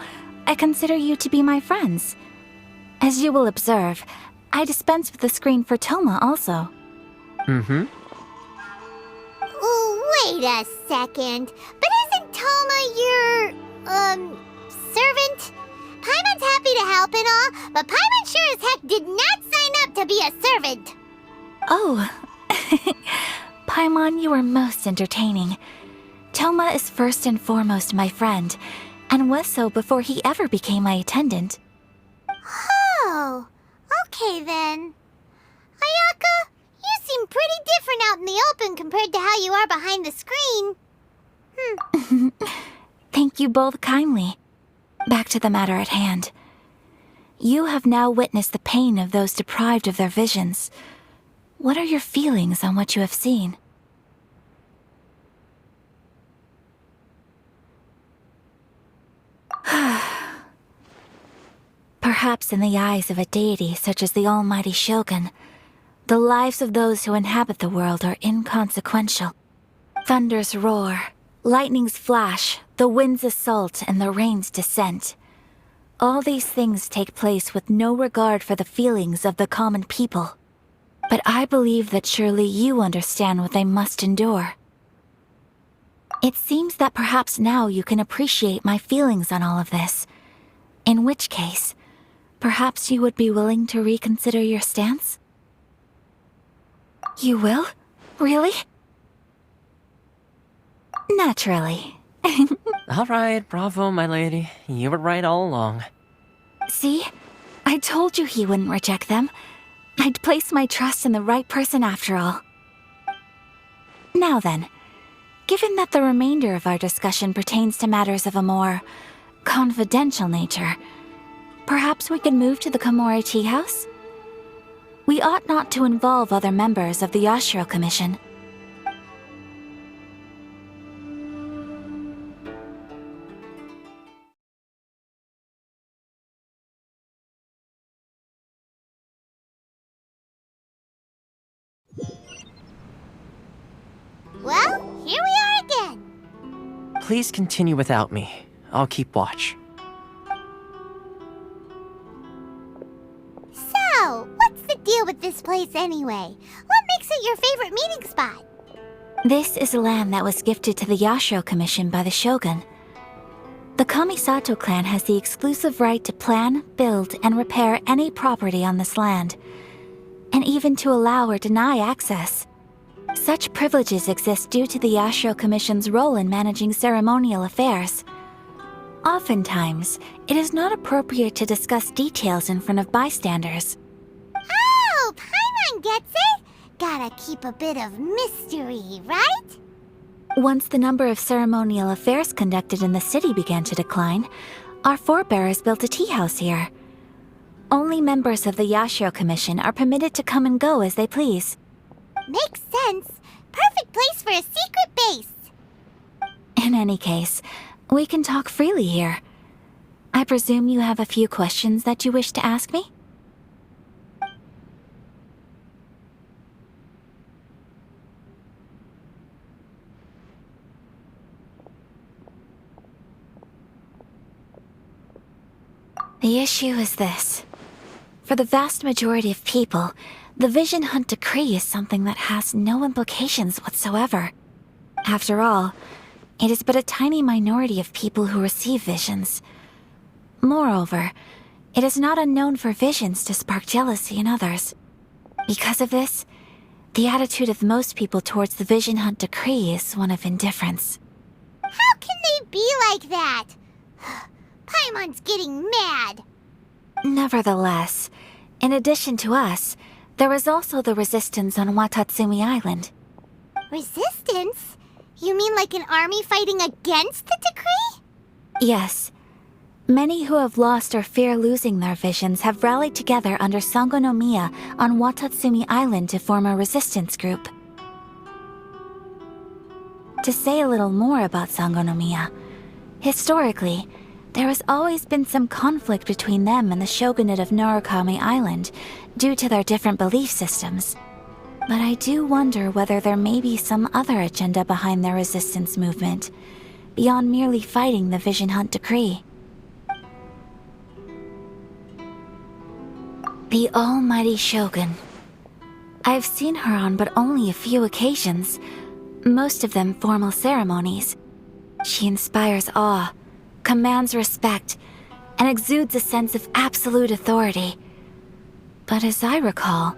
I consider you to be my friends. As you will observe, I dispense with the screen for Toma also. Wait a second. But isn't Toma your, servant? Paimon's happy to help and all, but Paimon sure as heck did not sign up to be a servant. Oh. Paimon, you are most entertaining. Toma is first and foremost my friend, and was so before he ever became my attendant. Oh, okay then. Ayaka, you seem pretty different out in the open compared to how you are behind the screen. Thank you both kindly. Back to the matter at hand. You have now witnessed the pain of those deprived of their visions. What are your feelings on what you have seen? Perhaps in the eyes of a deity such as the almighty Shogun, the lives of those who inhabit the world are inconsequential. Thunders roar, lightnings flash, the winds assault, and the rains descent. All these things take place with no regard for the feelings of the common people. But I believe that surely you understand what they must endure. It seems that perhaps now you can appreciate my feelings on all of this. In which case, perhaps you would be willing to reconsider your stance? You will? Really? Naturally. All right, bravo, my lady. You were right all along. See? I told you he wouldn't reject them. I'd placed my trust in the right person after all. Now then, given that the remainder of our discussion pertains to matters of a more confidential nature, perhaps we could move to the Komori Tea House? We ought not to involve other members of the Yashiro Commission. Well, here we are again. Please continue without me. I'll keep watch. So, what's the deal with this place anyway? What makes it your favorite meeting spot? This is land that was gifted to the Yashiro Commission by the Shogun. The Kamisato clan has the exclusive right to plan, build, and repair any property on this land, and even to allow or deny access. Such privileges exist due to the Yashiro Commission's role in managing ceremonial affairs. Oftentimes, it is not appropriate to discuss details in front of bystanders. Oh, Paimon gets it! Gotta keep a bit of mystery, right? Once the number of ceremonial affairs conducted in the city began to decline, our forebears built a tea house here. Only members of the Yashiro Commission are permitted to come and go as they please. Makes sense. Perfect place for a secret base. In any case, we can talk freely here. I presume you have a few questions that you wish to ask me? The issue is this. For the vast majority of people, the Vision Hunt Decree is something that has no implications whatsoever. After all, it is but a tiny minority of people who receive visions. Moreover, it is not unknown for visions to spark jealousy in others. Because of this, the attitude of most people towards the Vision Hunt decree is one of indifference. How can they be like that? Paimon's getting mad. Nevertheless, in addition to us, there is also the resistance on Watatsumi Island. Resistance? You mean like an army fighting against the decree? Yes. Many who have lost or fear losing their visions have rallied together under Sangonomiya on Watatsumi Island to form a resistance group. To say a little more about Sangonomiya, historically, there has always been some conflict between them and the shogunate of Narukami Island due to their different belief systems. But I do wonder whether there may be some other agenda behind their resistance movement, beyond merely fighting the Vision Hunt decree. The almighty Shogun. I've seen her on but only a few occasions, most of them formal ceremonies. She inspires awe, commands respect, and exudes a sense of absolute authority. But as I recall,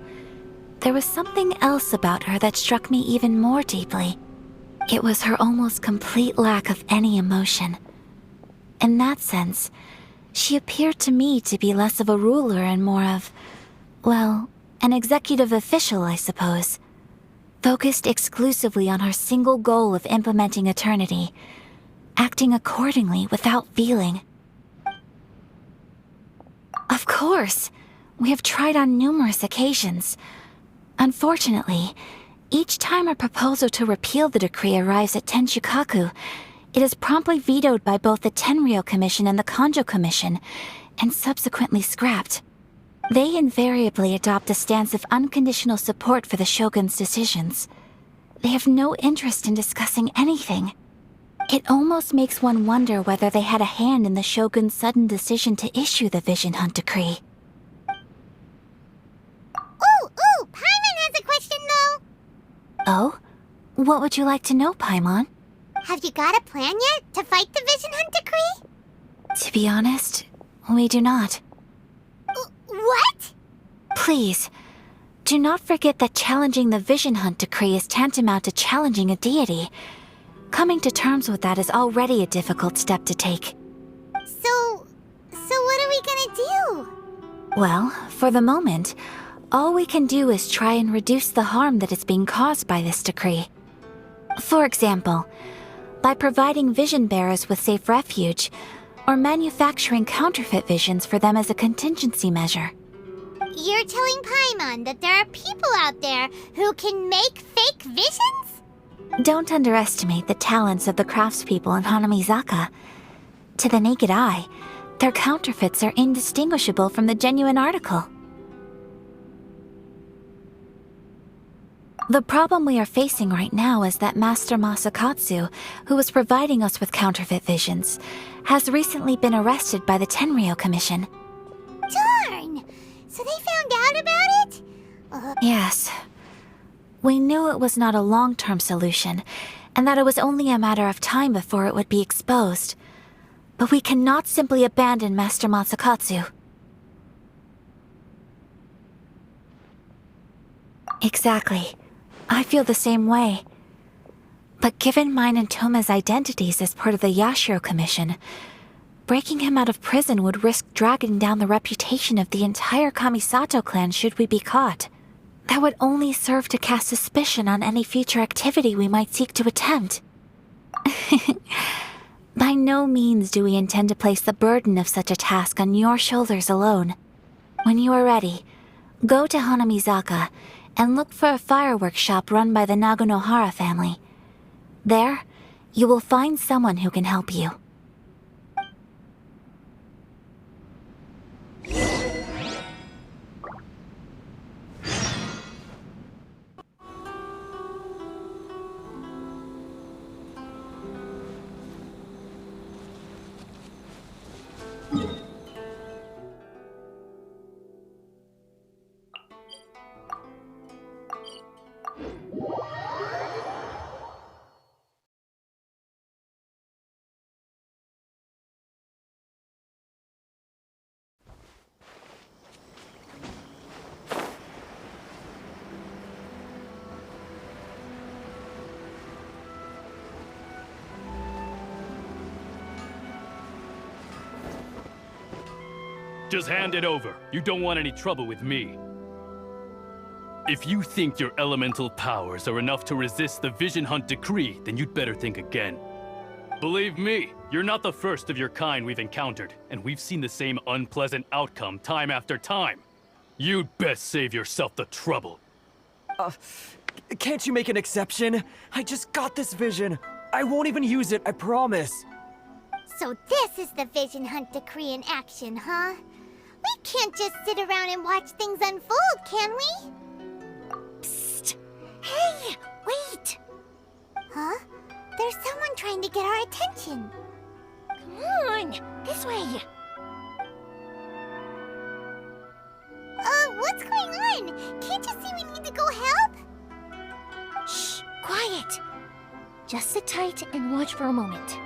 there was something else about her that struck me even more deeply. It was her almost complete lack of any emotion. In that sense, she appeared to me to be less of a ruler and more of, well, an executive official, I suppose. Focused exclusively on her single goal of implementing eternity, acting accordingly without feeling. Of course, we have tried on numerous occasions. Unfortunately, each time a proposal to repeal the decree arrives at Tenshukaku, it is promptly vetoed by both the Tenryou Commission and the Kanjo Commission, and subsequently scrapped. They invariably adopt a stance of unconditional support for the Shogun's decisions. They have no interest in discussing anything. It almost makes one wonder whether they had a hand in the Shogun's sudden decision to issue the Vision Hunt decree. Ooh, Paimon has a question though. Oh? What would you like to know, Paimon? Have you got a plan yet to fight the Vision Hunt decree? To be honest, we do not. What? Please, do not forget that challenging the Vision Hunt decree is tantamount to challenging a deity. Coming to terms with that is already a difficult step to take. So what are we gonna do? Well, for the moment, all we can do is try and reduce the harm that is being caused by this decree. For example, by providing vision bearers with safe refuge, or manufacturing counterfeit visions for them as a contingency measure. You're telling Paimon that there are people out there who can make fake visions? Don't underestimate the talents of the craftspeople in Hanamizaka. To the naked eye, their counterfeits are indistinguishable from the genuine article. The problem we are facing right now is that Master Masakatsu, who was providing us with counterfeit visions, has recently been arrested by the Tenryou Commission. Darn! So they found out about it? Yes. We knew it was not a long-term solution, and that it was only a matter of time before it would be exposed. But we cannot simply abandon Master Masakatsu. Exactly. I feel the same way. But given mine and Toma's identities as part of the Yashiro Commission, breaking him out of prison would risk dragging down the reputation of the entire Kamisato clan should we be caught. That would only serve to cast suspicion on any future activity we might seek to attempt. By no means do we intend to place the burden of such a task on your shoulders alone. When you are ready, go to Hanamizaka and look for a fireworks shop run by the Naganohara family. There, you will find someone who can help you. Just hand it over. You don't want any trouble with me. If you think your elemental powers are enough to resist the Vision Hunt decree, then you'd better think again. Believe me, you're not the first of your kind we've encountered, and we've seen the same unpleasant outcome time after time. You'd best save yourself the trouble. Can't you make an exception? I just got this vision. I won't even use it, I promise. So this is the Vision Hunt decree in action, huh? We can't just sit around and watch things unfold, can we? Psst! Hey, wait! Huh? There's someone trying to get our attention. Come on, this way. What's going on? Can't you see we need to go help? Shh, quiet. Just sit tight and watch for a moment.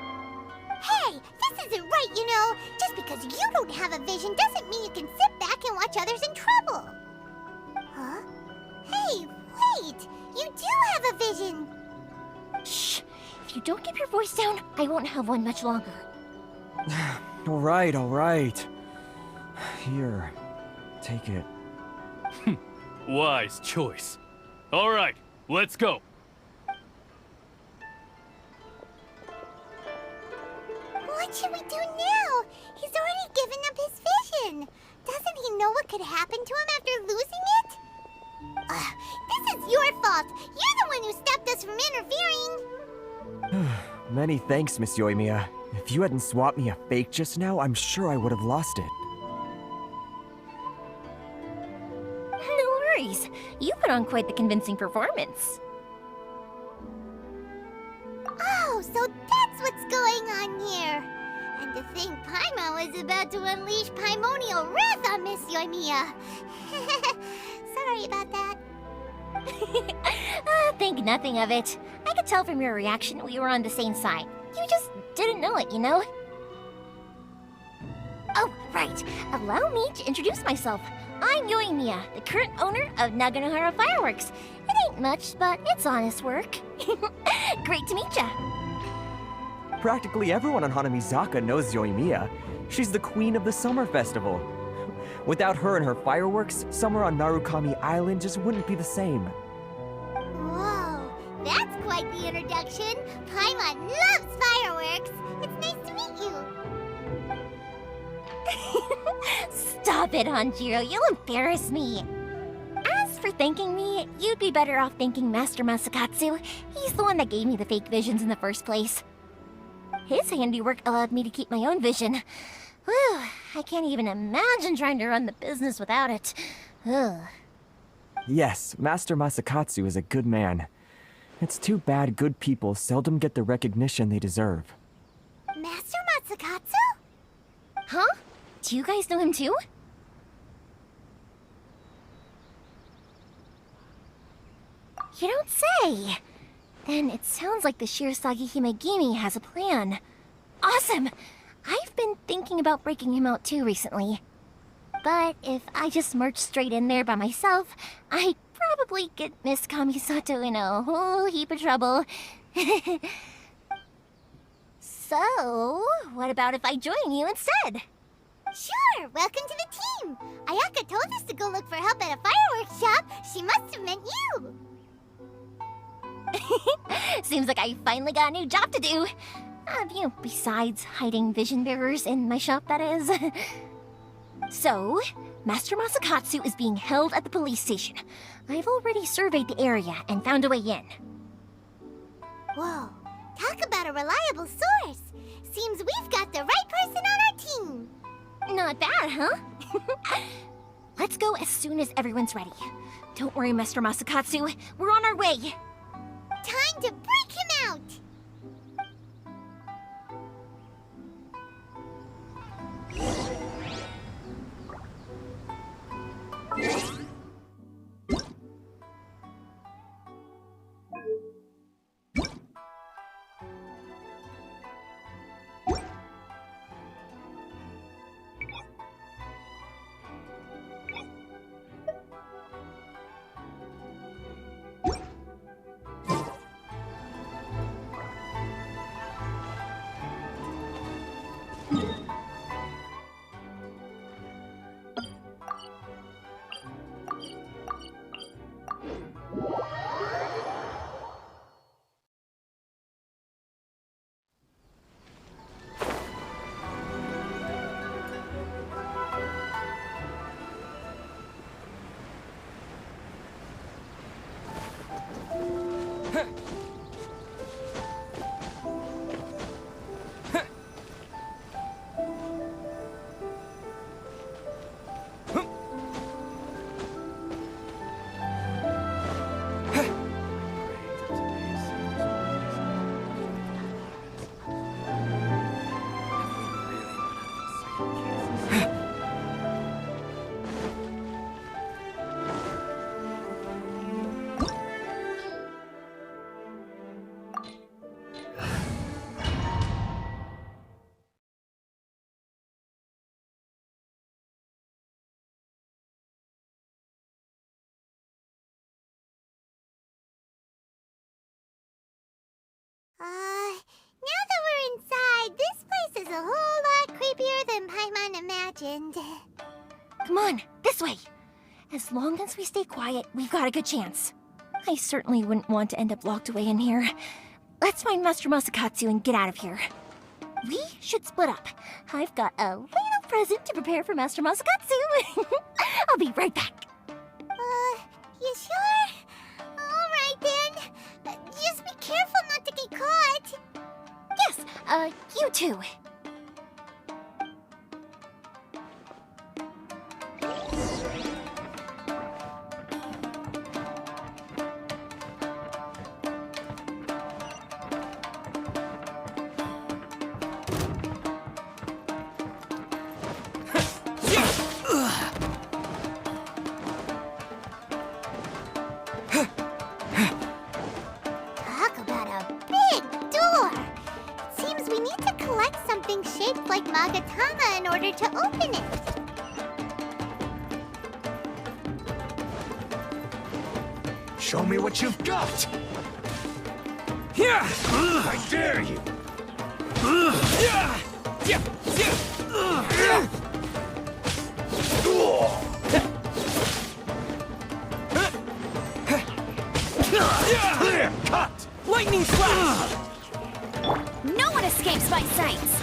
Hey, this isn't right, you know. Just because you don't have a vision doesn't mean you can sit back and watch others in trouble. Huh? Hey, wait! You do have a vision! Shh! If you don't keep your voice down, I won't have one much longer. Alright, alright. Here, take it. Wise choice. All right, let's go. What should we do now? He's already given up his vision. Doesn't he know what could happen to him after losing it? This is your fault. You're the one who stopped us from interfering. Many thanks, Miss Yoimiya. If you hadn't swapped me a fake just now, I'm sure I would have lost it. No worries. You put on quite the convincing performance. Oh, so that's what's going on here. And to think Paimon was about to unleash Paimonial wrath on Miss Yoimiya. Sorry about that. Think nothing of it. I could tell from your reaction we were on the same side. You just didn't know it, you know? Oh, right. Allow me to introduce myself. I'm Yoimiya, the current owner of Naganohara Fireworks. It ain't much, but it's honest work. Great to meet ya. Practically everyone on Hanamizaka knows Yoimiya. She's the queen of the summer festival. Without her and her fireworks, summer on Narukami Island just wouldn't be the same. Whoa, that's quite the introduction. Paimon loves fireworks. It's nice to meet you. Stop it, Hanjiro. You'll embarrass me. As for thanking me, you'd be better off thanking Master Masakatsu. He's the one that gave me the fake visions in the first place. His handiwork allowed me to keep my own vision. Whew, I can't even imagine trying to run the business without it. Ugh. Yes, Master Masakatsu is a good man. It's too bad good people seldom get the recognition they deserve. Master Masakatsu? Huh? Do you guys know him too? You don't say! Then it sounds like the Shirasagi Himegimi has a plan. Awesome! I've been thinking about breaking him out too recently. But if I just marched straight in there by myself, I'd probably get Miss Kamisato in a whole heap of trouble. So, what about if I join you instead? Sure! Welcome to the team! Ayaka told us to go look for help at a fireworks shop. She must have meant you! Seems like I finally got a new job to do. Besides hiding vision bearers in my shop, that is. So, Master Masakatsu is being held at the police station. I've already surveyed the area and found a way in. Whoa, talk about a reliable source. Seems we've got the right person on our team. Not bad, huh? Let's go as soon as everyone's ready. Don't worry, Master Masakatsu. We're on our way. Time to break him out! Now that we're inside, this place is a whole lot creepier than Paimon imagined. Come on, this way. As long as we stay quiet, we've got a good chance. I certainly wouldn't want to end up locked away in here. Let's find Master Masakatsu and get out of here. We should split up. I've got a little present to prepare for Master Masakatsu. I'll be right back. You sure? Alright then. Just be careful not to get caught. Yes, you too. Talk about a big door. It seems we need to collect something shaped like Magatama in order to open it. Show me what you've got! I dare you! Clear cut! Lightning slash! No one escapes my sights!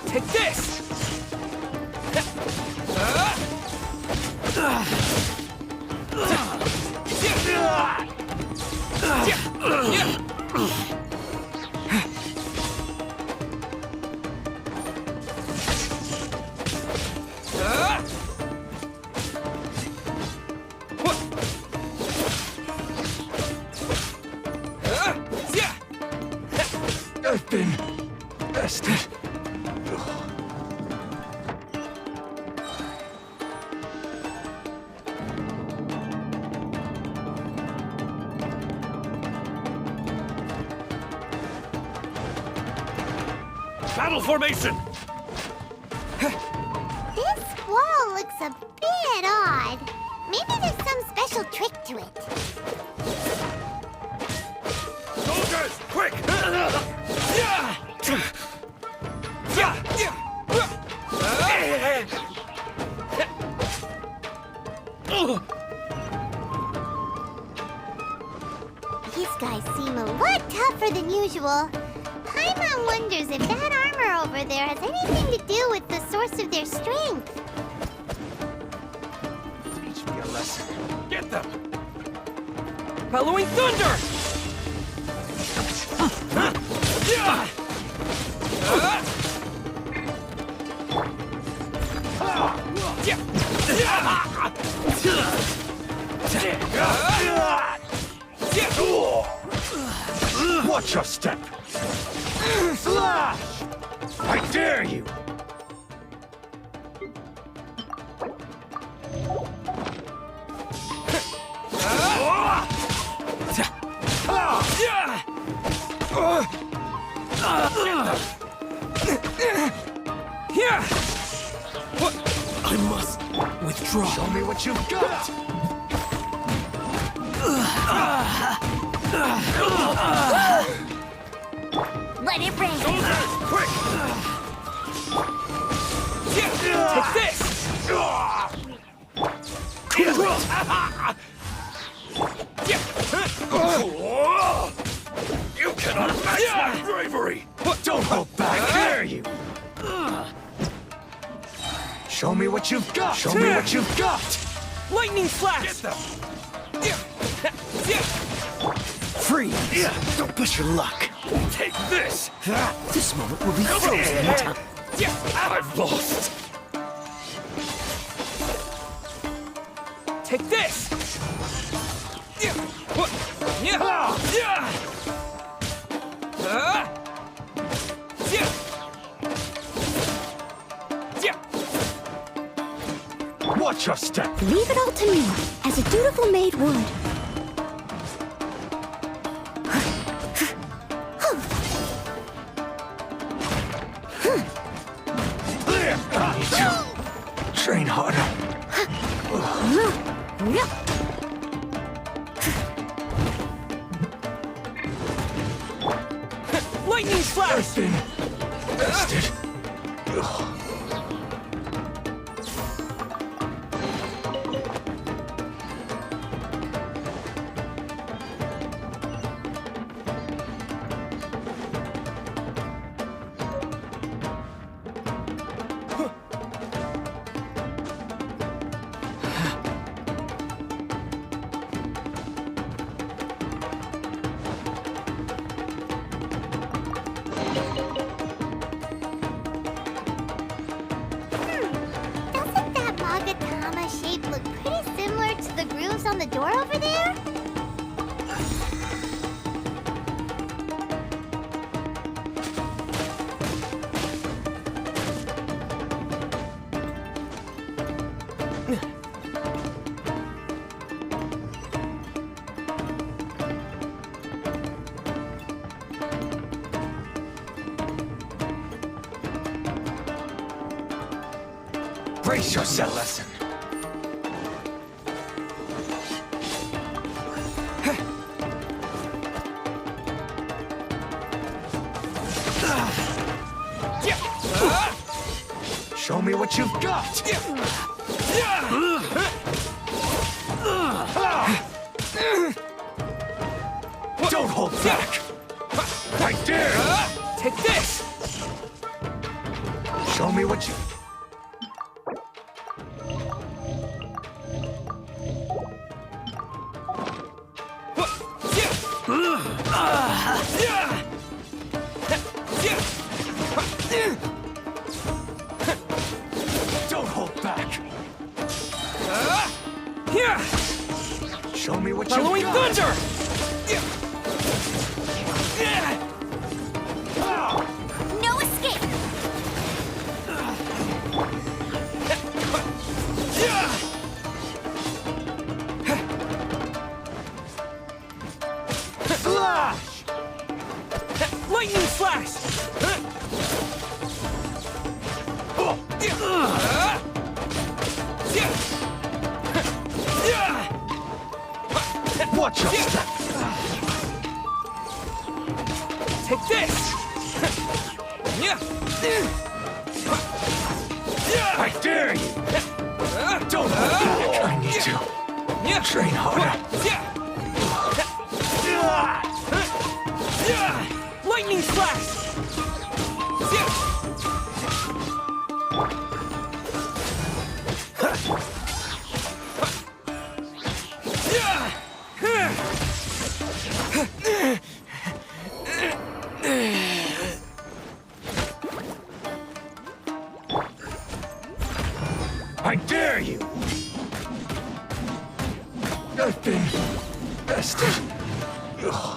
Take this! I've been bested. Battle formation! This wall looks a bit odd. Maybe there's some special trick to it. Soldiers, quick! These guys seem a lot tougher than usual. Paimon wonders if that armor over there has anything to do with the source of their strength. Teach me a lesson. Get them! Bellowing thunder! Watch your step! Slash! I dare you! I must withdraw. Show me what you've got! Let it rain! Soldiers, quick! Take this! You cannot match my bravery! Don't hold back, dare you! Show me what you've got! Show me what you've got! Lightning slash! Get them! Freeze! Don't push your luck. Take this! This moment will be frozen in time. I've lost! Take this! Watch your step! Leave it all to me, as a dutiful maid would. I need to train harder. Lightning slash! Everything bested. Doesn't that Magatama shape look pretty similar to the grooves on the door over there? Brace yourself. Lesson. Show me what you've got. Don't hold back. I dare. Take this! Show me what you. Don't hold back. Show me what you Following got. thunder! No escape! Slash! Lightning slash! Watch your step. Take this! I dare you. Don't hold back. I need to train harder. Lightning slash! I dare you. I've been bested. Ugh.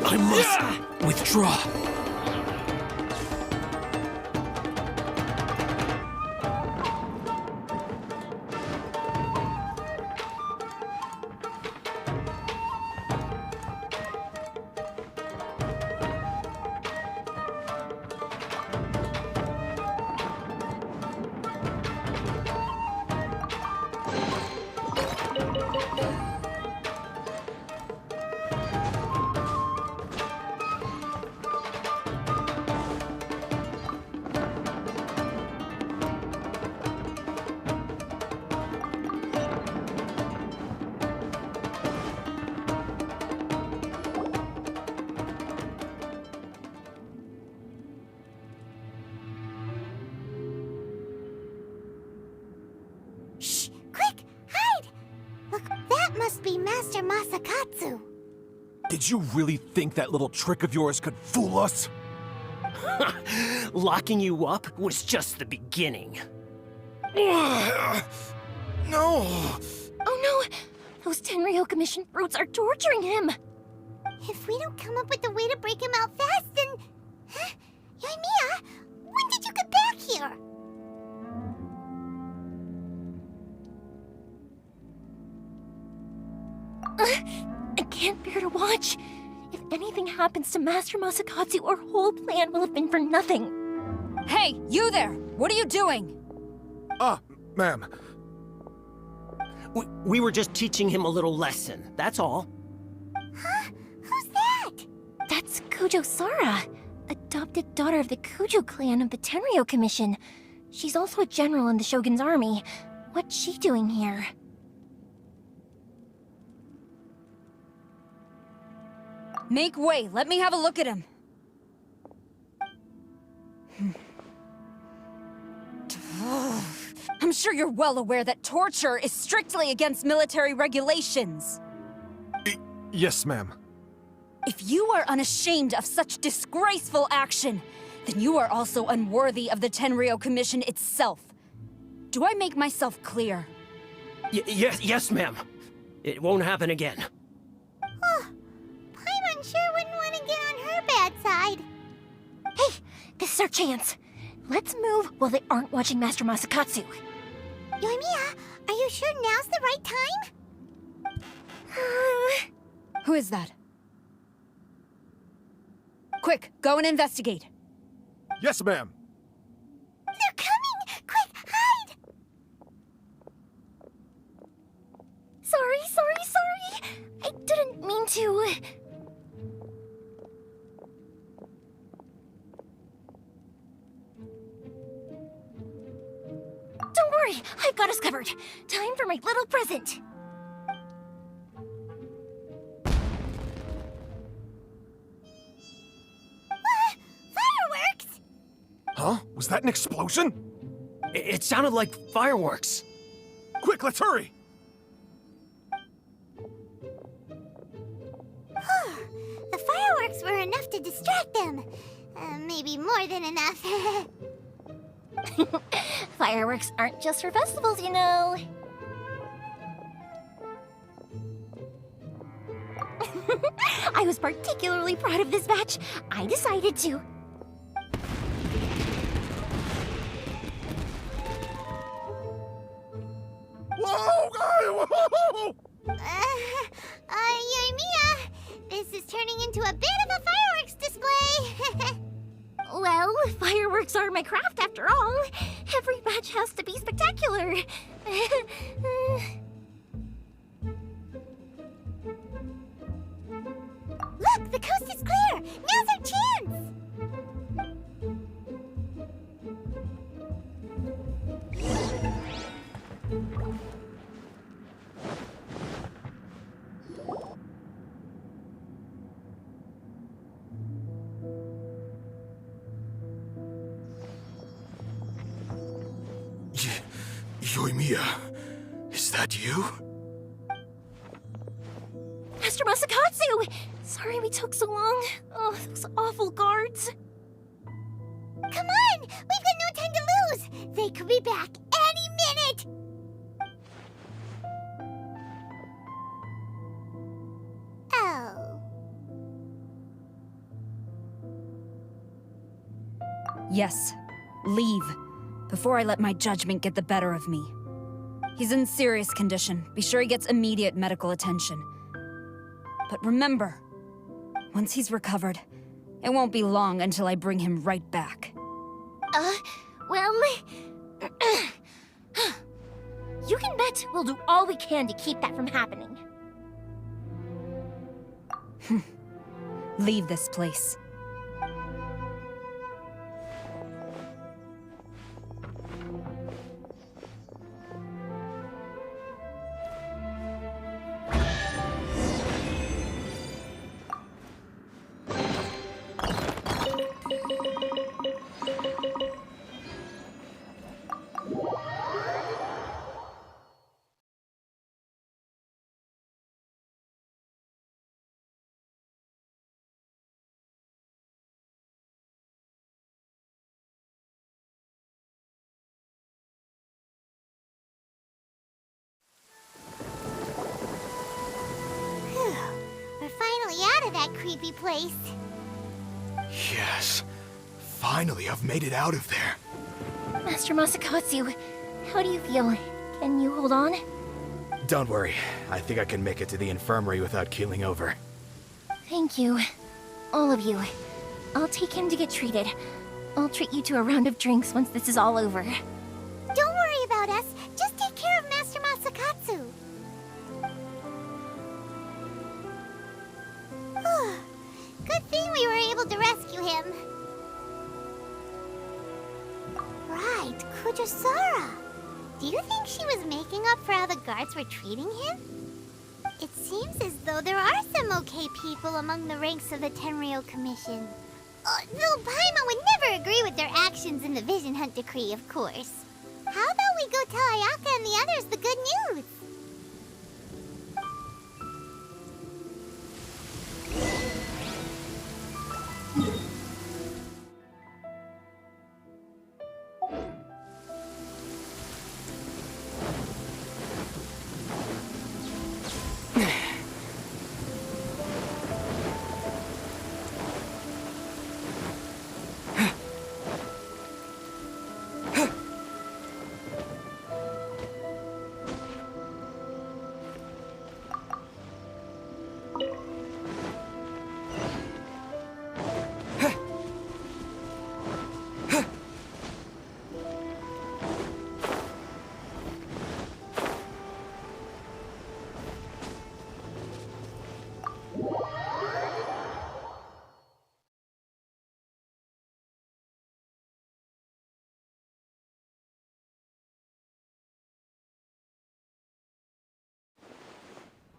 I must withdraw. Shh! Quick! Hide! Look, that must be Master Masakatsu. Did you really think that little trick of yours could fool us? Locking you up was just the beginning. No! Oh no! Those Tenryou Commission brutes are torturing him! If we don't come up with a way to break him out fast, then... Huh? Yoimiya, when did you get back here? I can't bear to watch. If anything happens to Master Masakatsu, our whole plan will have been for nothing. Hey, you there! What are you doing? Ma'am. We were just teaching him a little lesson, that's all. Huh? Who's that? That's Kujo Sara, adopted daughter of the Kujo clan of the Tenryou Commission. She's also a general in the Shogun's army. What's she doing here? Make way, let me have a look at him. I'm sure you're well aware that torture is strictly against military regulations. Yes, ma'am. If you are unashamed of such disgraceful action, then you are also unworthy of the Tenryou Commission itself. Do I make myself clear? Yes, ma'am. It won't happen again. Oh, Paimon sure wouldn't want to get on her bad side. Hey, this is our chance. Let's move while they aren't watching Master Masakatsu. Yoimiya, are you sure now's the right time? Who is that? Quick, go and investigate. Yes, ma'am. They're coming! Quick, hide! Sorry. I didn't mean to. Don't worry, I've got us covered. Time for my little present. Fireworks! Huh? Was that an explosion? It sounded like fireworks. Quick, let's hurry! The fireworks were enough to distract them. Maybe more than enough. Fireworks aren't just for festivals, you know. I was particularly proud of this batch. I decided to. Whoa! Yoimiya, this is turning into a bit of a fireworks display. Well, fireworks are my craft after all. Every batch has to be spectacular. Look, the coast is clear. Now's our chance. Yoimiya, is that you? Master Masakatsu! Sorry we took so long. Oh, those awful guards. Yes, leave, before I let my judgment get the better of me. He's in serious condition. Be sure he gets immediate medical attention. But remember, once he's recovered, it won't be long until I bring him right back. Well... You can bet we'll do all we can to keep that from happening. Leave this place. Out of that creepy place. Yes. Finally, I've made it out of there. Master Masakatsu, how do you feel? Can you hold on? Don't worry. I think I can make it to the infirmary without keeling over. Thank you. All of you. I'll take him to get treated. I'll treat you to a round of drinks once this is all over. Don't worry about us. Just take care of Master Masakatsu. Good thing we were able to rescue him. Right, Kujosara. Do you think she was making up for how the guards were treating him? It seems as though there are some okay people among the ranks of the Tenryou Commission. Though Paimon would never agree with their actions in the Vision Hunt Decree, of course. How about we go tell Ayaka and the others the good news?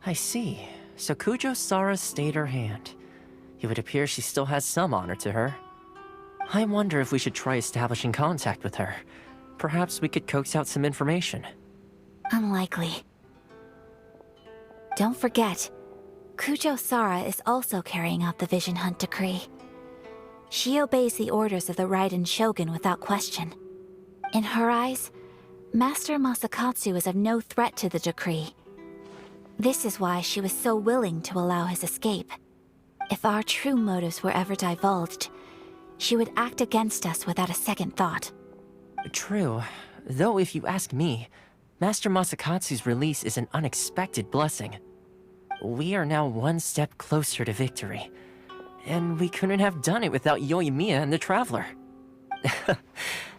I see. So Kujo-Sara stayed her hand. It would appear she still has some honor to her. I wonder if we should try establishing contact with her. Perhaps we could coax out some information. Unlikely. Don't forget, Kujo-Sara is also carrying out the Vision Hunt Decree. She obeys the orders of the Raiden Shogun without question. In her eyes, Master Masakatsu is of no threat to the decree. This is why she was so willing to allow his escape. If our true motives were ever divulged, she would act against us without a second thought. True. Though if you ask me, Master Masakatsu's release is an unexpected blessing. We are now one step closer to victory. And we couldn't have done it without Yoimiya and the Traveler.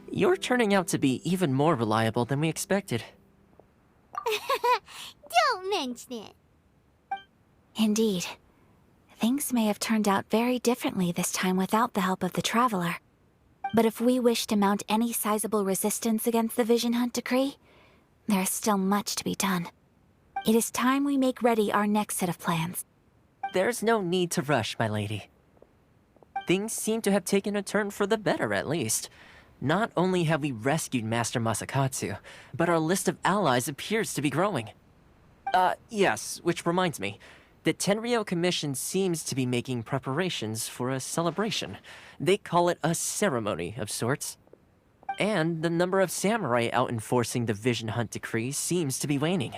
You're turning out to be even more reliable than we expected. Don't mention it. Indeed. Things may have turned out very differently this time without the help of the Traveler. But if we wish to mount any sizable resistance against the Vision Hunt Decree, there is still much to be done. It is time we make ready our next set of plans. There's no need to rush, my lady. Things seem to have taken a turn for the better, at least. Not only have we rescued Master Masakatsu, but our list of allies appears to be growing. Yes, which reminds me. The Tenryou Commission seems to be making preparations for a celebration. They call it a ceremony of sorts. And the number of samurai out enforcing the Vision Hunt Decree seems to be waning.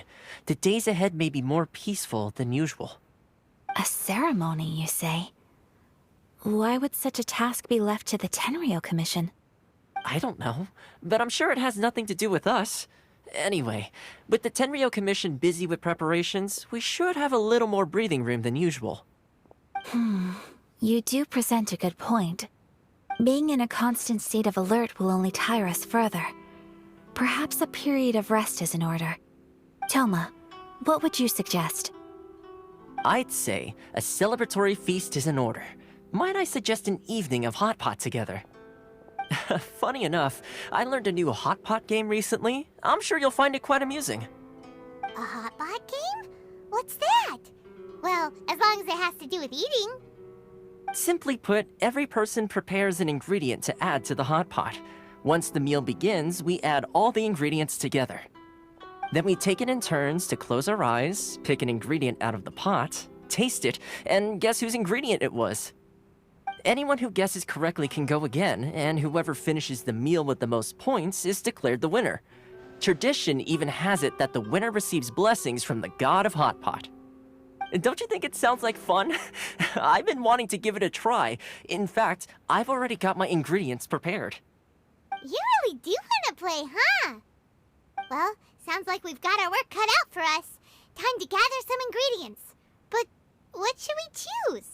The days ahead may be more peaceful than usual. A ceremony, you say? Why would such a task be left to the Tenryou Commission? I don't know, but I'm sure it has nothing to do with us. Anyway, with the Tenryou Commission busy with preparations, we should have a little more breathing room than usual. You do present a good point. Being in a constant state of alert will only tire us further. Perhaps a period of rest is in order. Toma, what would you suggest? I'd say a celebratory feast is in order. Might I suggest an evening of hot pot together? Funny enough, I learned a new hot pot game recently. I'm sure you'll find it quite amusing. A hot pot game? What's that? Well, as long as it has to do with eating. Simply put, every person prepares an ingredient to add to the hot pot. Once the meal begins, we add all the ingredients together. Then we take it in turns to close our eyes, pick an ingredient out of the pot, taste it, and guess whose ingredient it was. Anyone who guesses correctly can go again, and whoever finishes the meal with the most points is declared the winner. Tradition even has it that the winner receives blessings from the god of hot pot. Don't you think it sounds like fun? I've been wanting to give it a try. In fact, I've already got my ingredients prepared. You really do want to play, huh? Well, sounds like we've got our work cut out for us. Time to gather some ingredients. But what should we choose?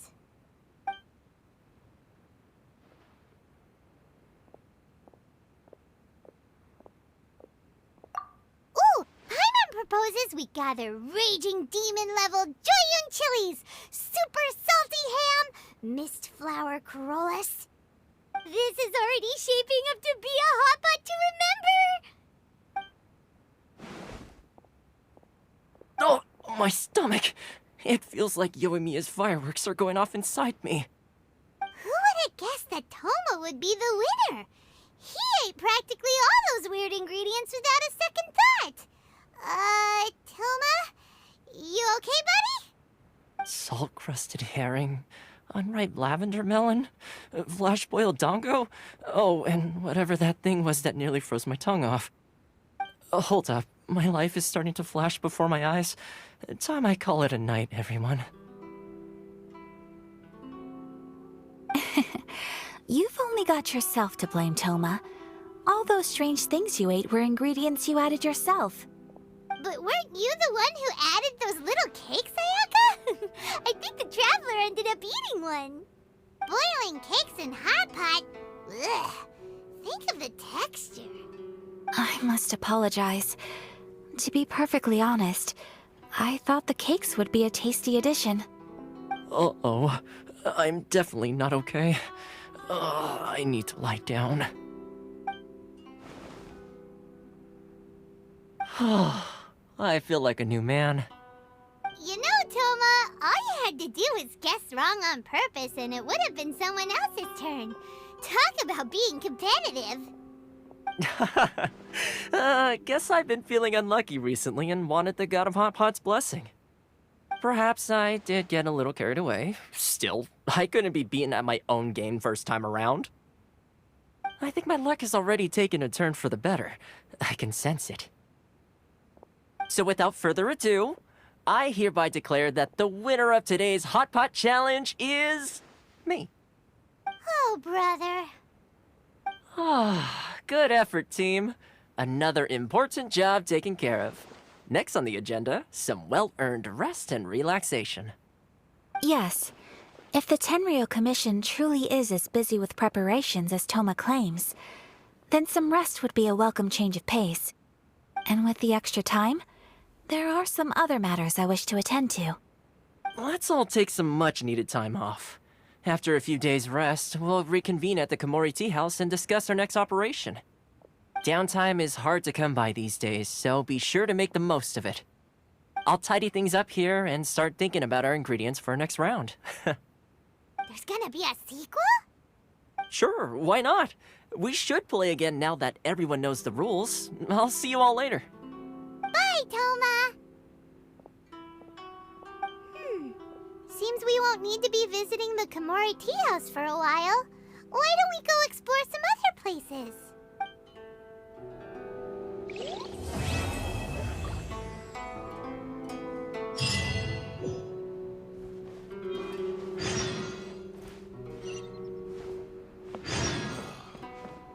Ooh! Paimon proposes we gather raging demon-level Joyun chilies, super salty ham, mist flower corollas. This is already shaping up to be a hot pot to remember! Oh, my stomach! It feels like Yoimiya's fireworks are going off inside me. Who would have guessed that Toma would be the winner? He ate practically all those weird ingredients without a second thought. Toma? You okay, buddy? Salt-crusted herring, unripe lavender melon, flash-boiled dongo, oh, and whatever that thing was that nearly froze my tongue off. Hold up, my life is starting to flash before my eyes. Time I call it a night, everyone. You've only got yourself to blame, Toma. All those strange things you ate were ingredients you added yourself. But weren't you the one who added those little cakes, Ayaka? I think the Traveler ended up eating one. Boiling cakes in hot pot? Ugh. Think of the texture. I must apologize. To be perfectly honest, I thought the cakes would be a tasty addition. Uh-oh. I'm definitely not okay. I need to lie down. I feel like a new man. You know, Toma, all you had to do was guess wrong on purpose and it would have been someone else's turn. Talk about being competitive. Guess I've been feeling unlucky recently and wanted the God of Hot Pot's blessing. Perhaps I did get a little carried away. Still, I couldn't be beaten at my own game first time around. I think my luck has already taken a turn for the better. I can sense it. So without further ado, I hereby declare that the winner of today's Hot Pot Challenge is... me. Oh, brother. Good effort, team. Another important job taken care of. Next on the agenda, some well-earned rest and relaxation. Yes. If the Tenryou Commission truly is as busy with preparations as Toma claims, then some rest would be a welcome change of pace. And with the extra time, there are some other matters I wish to attend to. Let's all take some much-needed time off. After a few days' rest, we'll reconvene at the Komori Tea House and discuss our next operation. Downtime is hard to come by these days, so be sure to make the most of it. I'll tidy things up here and start thinking about our ingredients for our next round. There's gonna be a sequel? Sure, why not? We should play again now that everyone knows the rules. I'll see you all later. Bye, Toma! Seems we won't need to be visiting the Komori Tea House for a while. Why don't we go explore some other places?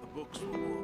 The books were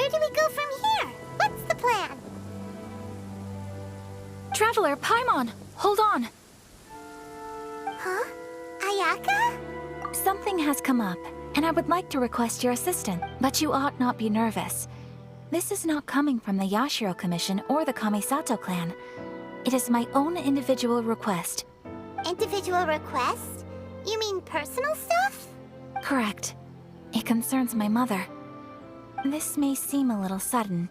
where do we go from here? What's the plan? Traveler, Paimon, hold on. Huh? Ayaka? Something has come up, and I would like to request your assistance, but you ought not be nervous. This is not coming from the Yashiro Commission or the Kamisato clan. It is my own individual request. Individual request? You mean personal stuff? Correct. It concerns my mother. This may seem a little sudden,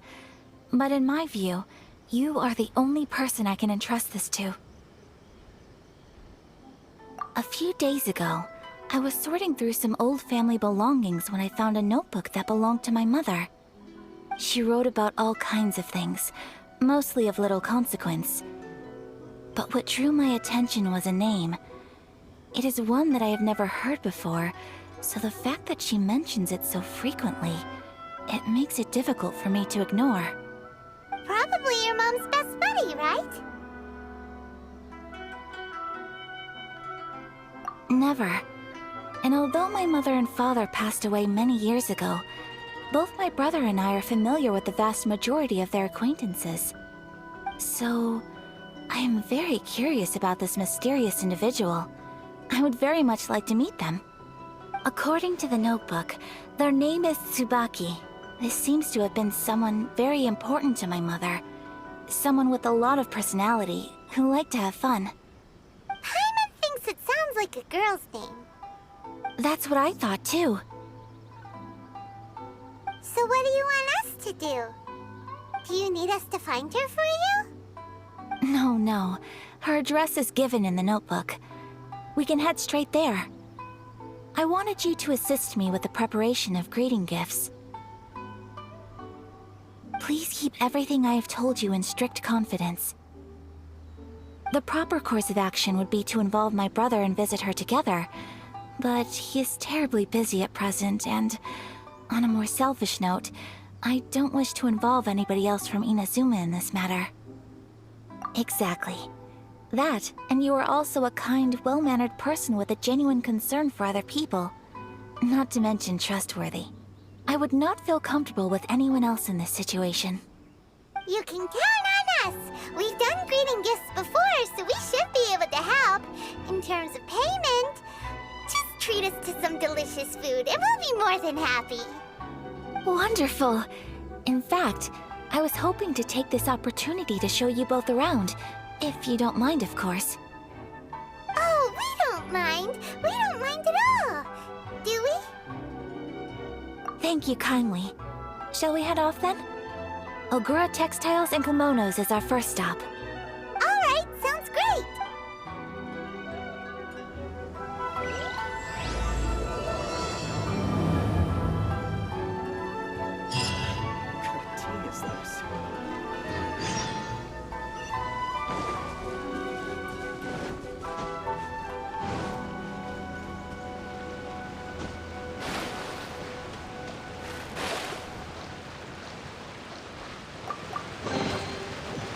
but in my view, you are the only person I can entrust this to. A few days ago, I was sorting through some old family belongings when I found a notebook that belonged to my mother. She wrote about all kinds of things, mostly of little consequence. But what drew my attention was a name. It is one that I have never heard before, so the fact that she mentions it so frequently, it makes it difficult for me to ignore. Probably your mom's best buddy, right? Never. And although my mother and father passed away many years ago, both my brother and I are familiar with the vast majority of their acquaintances. So, I am very curious about this mysterious individual. I would very much like to meet them. According to the notebook, their name is Tsubaki. This seems to have been someone very important to my mother. Someone with a lot of personality, who liked to have fun. Paimon thinks it sounds like a girl's name. That's what I thought too. So what do you want us to do? Do you need us to find her for you? No. Her address is given in the notebook. We can head straight there. I wanted you to assist me with the preparation of greeting gifts. Please keep everything I have told you in strict confidence. The proper course of action would be to involve my brother and visit her together, but he is terribly busy at present, and on a more selfish note, I don't wish to involve anybody else from Inazuma in this matter. Exactly. That, and you are also a kind, well-mannered person with a genuine concern for other people. Not to mention trustworthy. I would not feel comfortable with anyone else in this situation. You can count on us! We've done greeting gifts before, so we should be able to help. In terms of payment, just treat us to some delicious food and we'll be more than happy. Wonderful! In fact, I was hoping to take this opportunity to show you both around. If you don't mind, of course. Oh, we don't mind. We don't mind at all. Do we? Thank you kindly. Shall we head off then? Ogura Textiles and Kimonos is our first stop. All right, sounds great.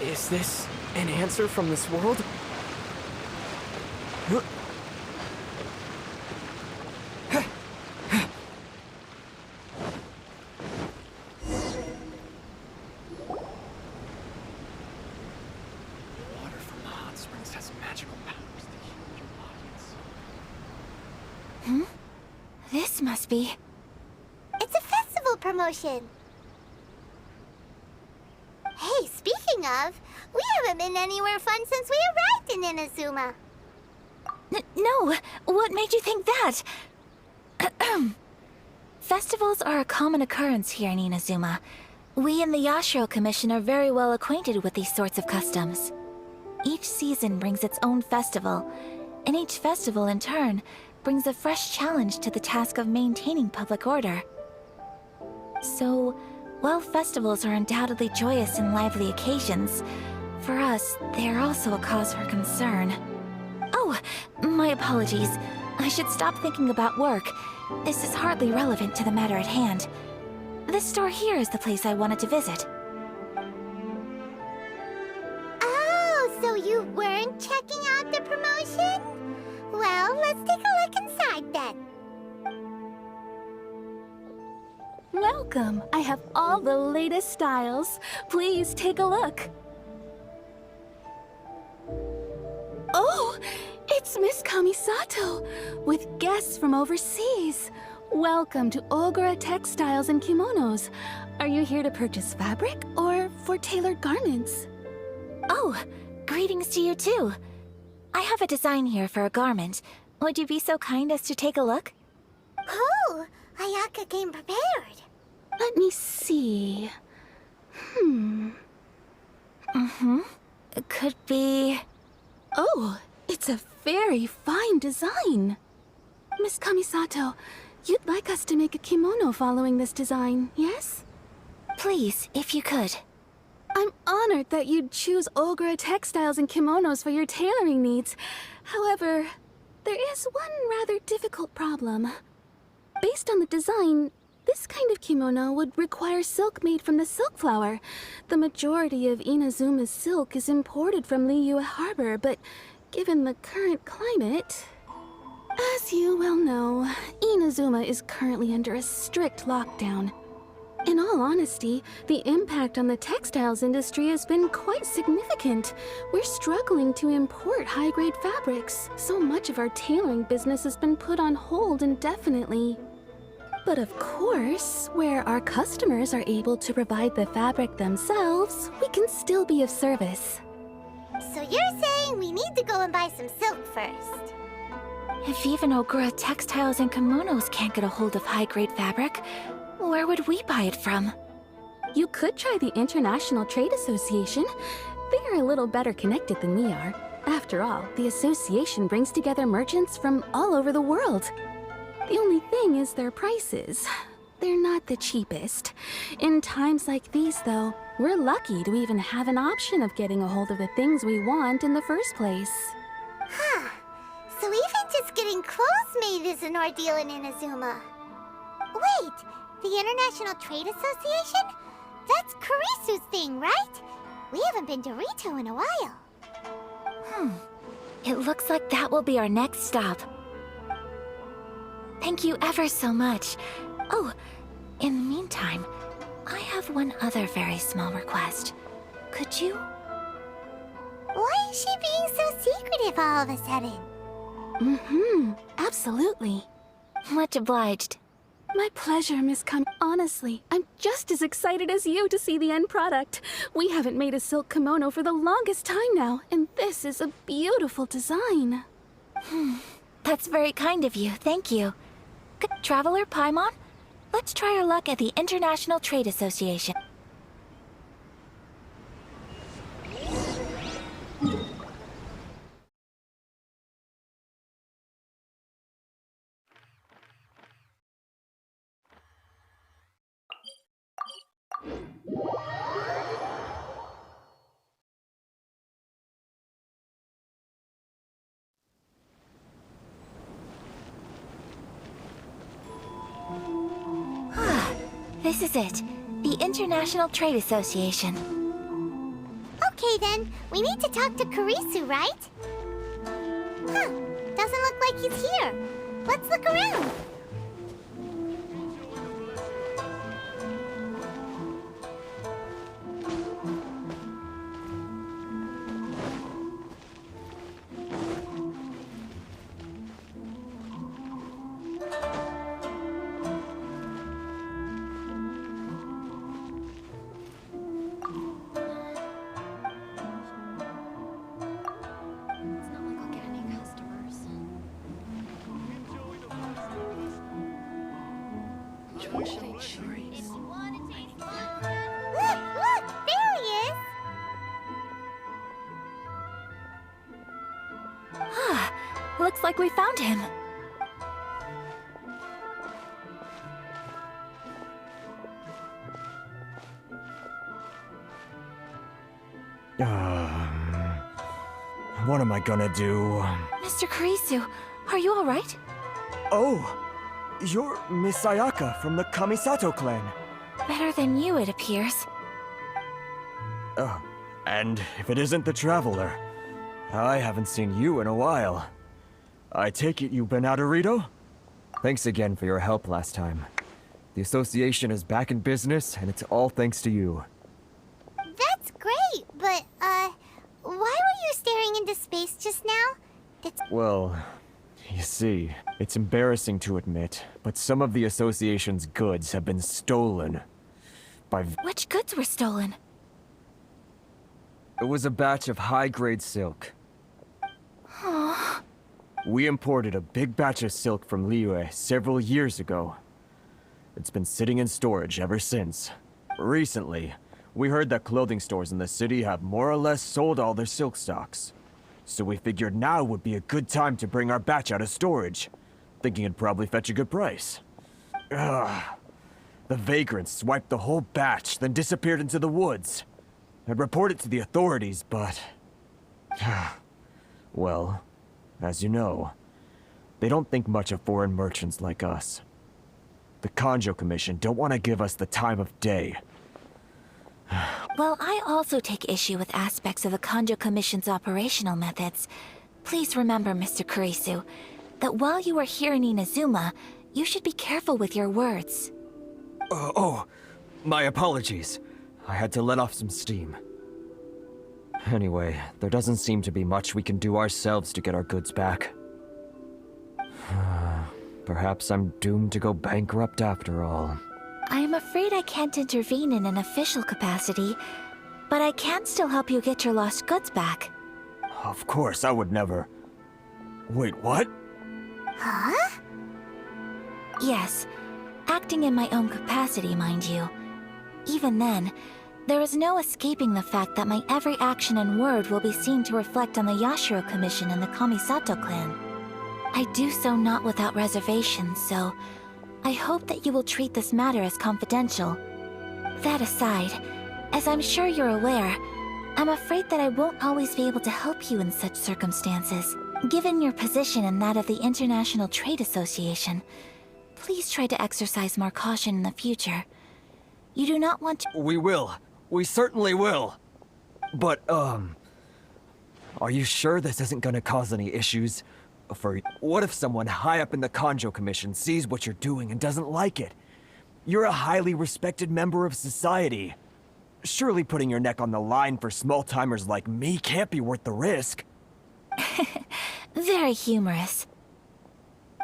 Is this an answer from this world? Huh? Water from the hot springs has magical powers to heal your audience. This must be... It's a festival promotion. Hey, speaking of, we haven't been anywhere fun since we arrived in Inazuma. No! What made you think that? Festivals are a common occurrence here in Inazuma. We in the Yashiro Commission are very well acquainted with these sorts of customs. Each season brings its own festival, and each festival in turn brings a fresh challenge to the task of maintaining public order. So, while festivals are undoubtedly joyous and lively occasions, for us, they are also a cause for concern. Oh, my apologies. I should stop thinking about work. This is hardly relevant to the matter at hand. This store here is the place I wanted to visit. Oh, so you weren't checking out the promotion? Well, let's take a look inside then. Well, welcome. I have all the latest styles. Please take a look. Oh, it's Miss Kamisato, with guests from overseas. Welcome to Ogura Textiles and Kimonos. Are you here to purchase fabric or for tailored garments? Oh, greetings to you too. I have a design here for a garment. Would you be so kind as to take a look? Oh, Ayaka came prepared. Let me see. It could be... Oh, it's a very fine design. Miss Kamisato, you'd like us to make a kimono following this design, yes? Please, if you could. I'm honored that you'd choose Ogura Textiles and Kimonos for your tailoring needs. However, there is one rather difficult problem. Based on the design, this kind of kimono would require silk made from the silk flower. The majority of Inazuma's silk is imported from Liyue Harbor, but given the current climate... As you well know, Inazuma is currently under a strict lockdown. In all honesty, the impact on the textiles industry has been quite significant. We're struggling to import high-grade fabrics. So much of our tailoring business has been put on hold indefinitely. But of course, where our customers are able to provide the fabric themselves, we can still be of service. So you're saying we need to go and buy some silk first? If even Ogura Textiles and Kimonos can't get a hold of high-grade fabric, where would we buy it from? You could try the International Trade Association. They are a little better connected than we are. After all, the association brings together merchants from all over the world. The only thing is their prices. They're not the cheapest. In times like these, though, we're lucky to even have an option of getting a hold of the things we want in the first place. Huh. So even just getting clothes made is an ordeal in Inazuma. Wait, the International Trade Association? That's Kurisu's thing, right? We haven't been to Rito in a while. It looks like that will be our next stop. Thank you ever so much. Oh, in the meantime, I have one other very small request. Could you? Why is she being so secretive all of a sudden? Absolutely. Much obliged. My pleasure, Miss Honestly, I'm just as excited as you to see the end product. We haven't made a silk kimono for the longest time now, and this is a beautiful design. That's very kind of you, thank you. Traveler Paimon, let's try our luck at the International Trade Association. This is it. The International Trade Association. Okay then, we need to talk to Kurisu, right? Doesn't look like he's here. Let's look around. Look! There he is! Looks like we found him. What am I gonna do? Mr. Kurisu, are you alright? Oh, you're Miss Ayaka from the Kamisato clan. Better than you, it appears. And if it isn't the Traveler, I haven't seen you in a while. I take it you've been out of Rito? Thanks again for your help last time. The association is back in business, and it's all thanks to you. That's great, but, why were you staring into space just now? Well, you see, it's embarrassing to admit, but some of the association's goods have been stolen by... Which goods were stolen? It was a batch of high-grade silk. Aww. We imported a big batch of silk from Liyue several years ago. It's been sitting in storage ever since. Recently, we heard that clothing stores in the city have more or less sold all their silk stocks. So we figured now would be a good time to bring our batch out of storage, thinking it'd probably fetch a good price. Ugh. The vagrants swiped the whole batch, then disappeared into the woods. I'd report it to the authorities, but... well, as you know, they don't think much of foreign merchants like us. The Kanjo Commission don't want to give us the time of day. Well, I also take issue with aspects of the Kanjo Commission's operational methods. Please remember, Mr. Kurisu, that while you are here in Inazuma, you should be careful with your words. Oh, my apologies. I had to let off some steam. Anyway, there doesn't seem to be much we can do ourselves to get our goods back. Perhaps I'm doomed to go bankrupt after all. I am afraid I can't intervene in an official capacity, but I can still help you get your lost goods back. Of course, I would never... Wait, what? Huh? Yes, acting in my own capacity, mind you. Even then, there is no escaping the fact that my every action and word will be seen to reflect on the Yashiro Commission and the Kamisato clan. I do so not without reservations, so I hope that you will treat this matter as confidential. That aside, as I'm sure you're aware, I'm afraid that I won't always be able to help you in such circumstances. Given your position and that of the International Trade Association, please try to exercise more caution in the future. You do not want to— We will. We certainly will. But, are you sure this isn't gonna cause any issues? What if someone high up in the Kanjo Commission sees what you're doing and doesn't like it? You're a highly respected member of society. Surely putting your neck on the line for small-timers like me can't be worth the risk. Very humorous.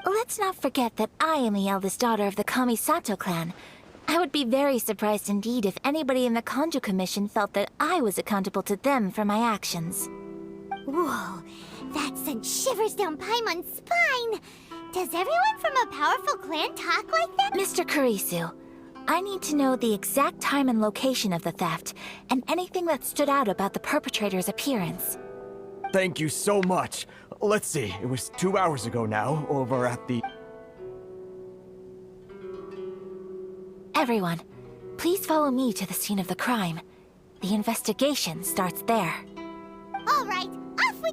Let's not forget that I am the eldest daughter of the Kamisato clan. I would be very surprised indeed if anybody in the Kanjo Commission felt that I was accountable to them for my actions. Whoa, that sent shivers down Paimon's spine! Does everyone from a powerful clan talk like that? Mr. Kurisu, I need to know the exact time and location of the theft, and anything that stood out about the perpetrator's appearance. Thank you so much. Let's see, it was 2 hours ago now, over at the... Everyone, please follow me to the scene of the crime. The investigation starts there. All right, off we...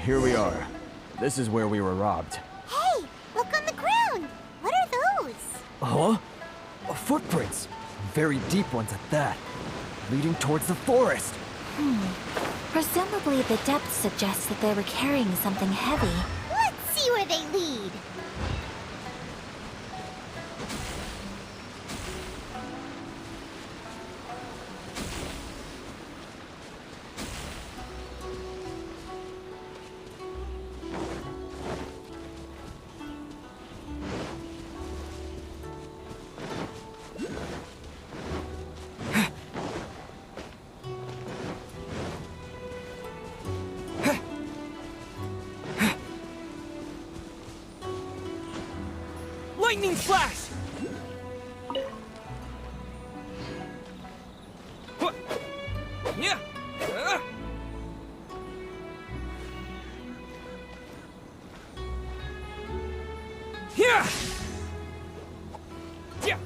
Here we are. This is where we were robbed. Hey, look on the ground! What are those? Huh? Footprints. Very deep ones at that. Leading towards the forest. Presumably the depth suggests that they were carrying something heavy. Let's see where they lead. Lightning Flash! Yeah! Yeah! Yeah!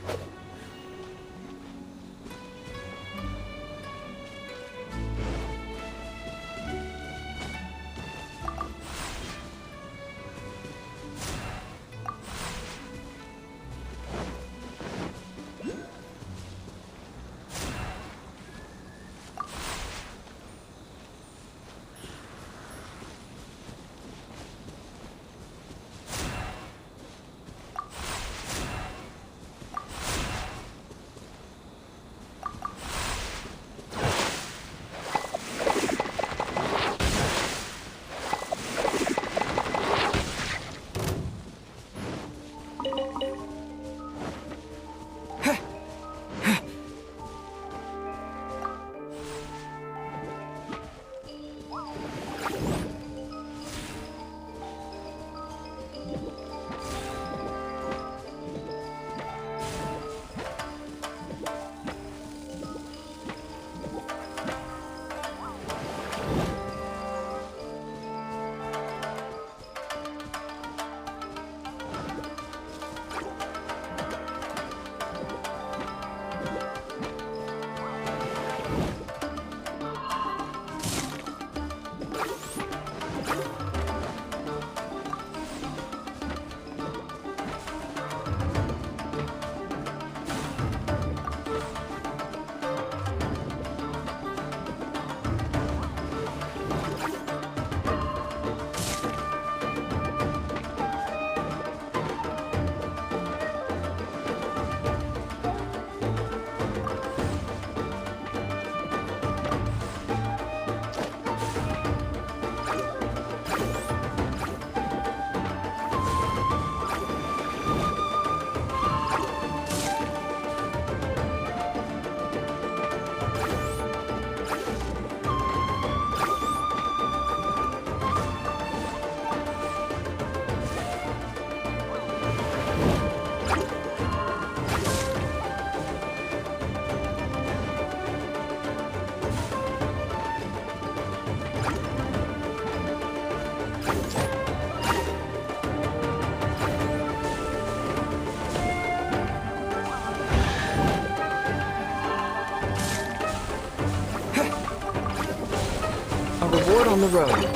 A reward on the road.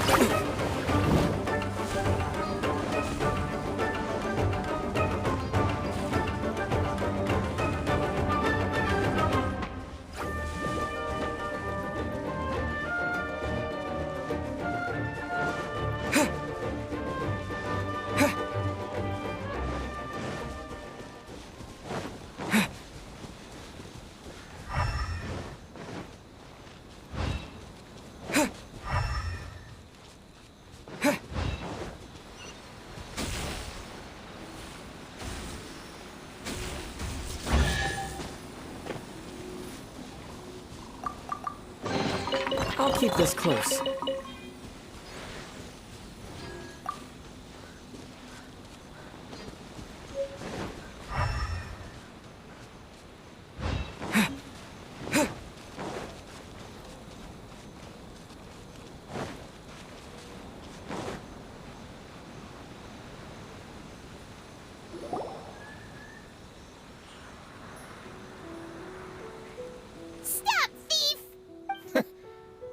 I'll keep this close.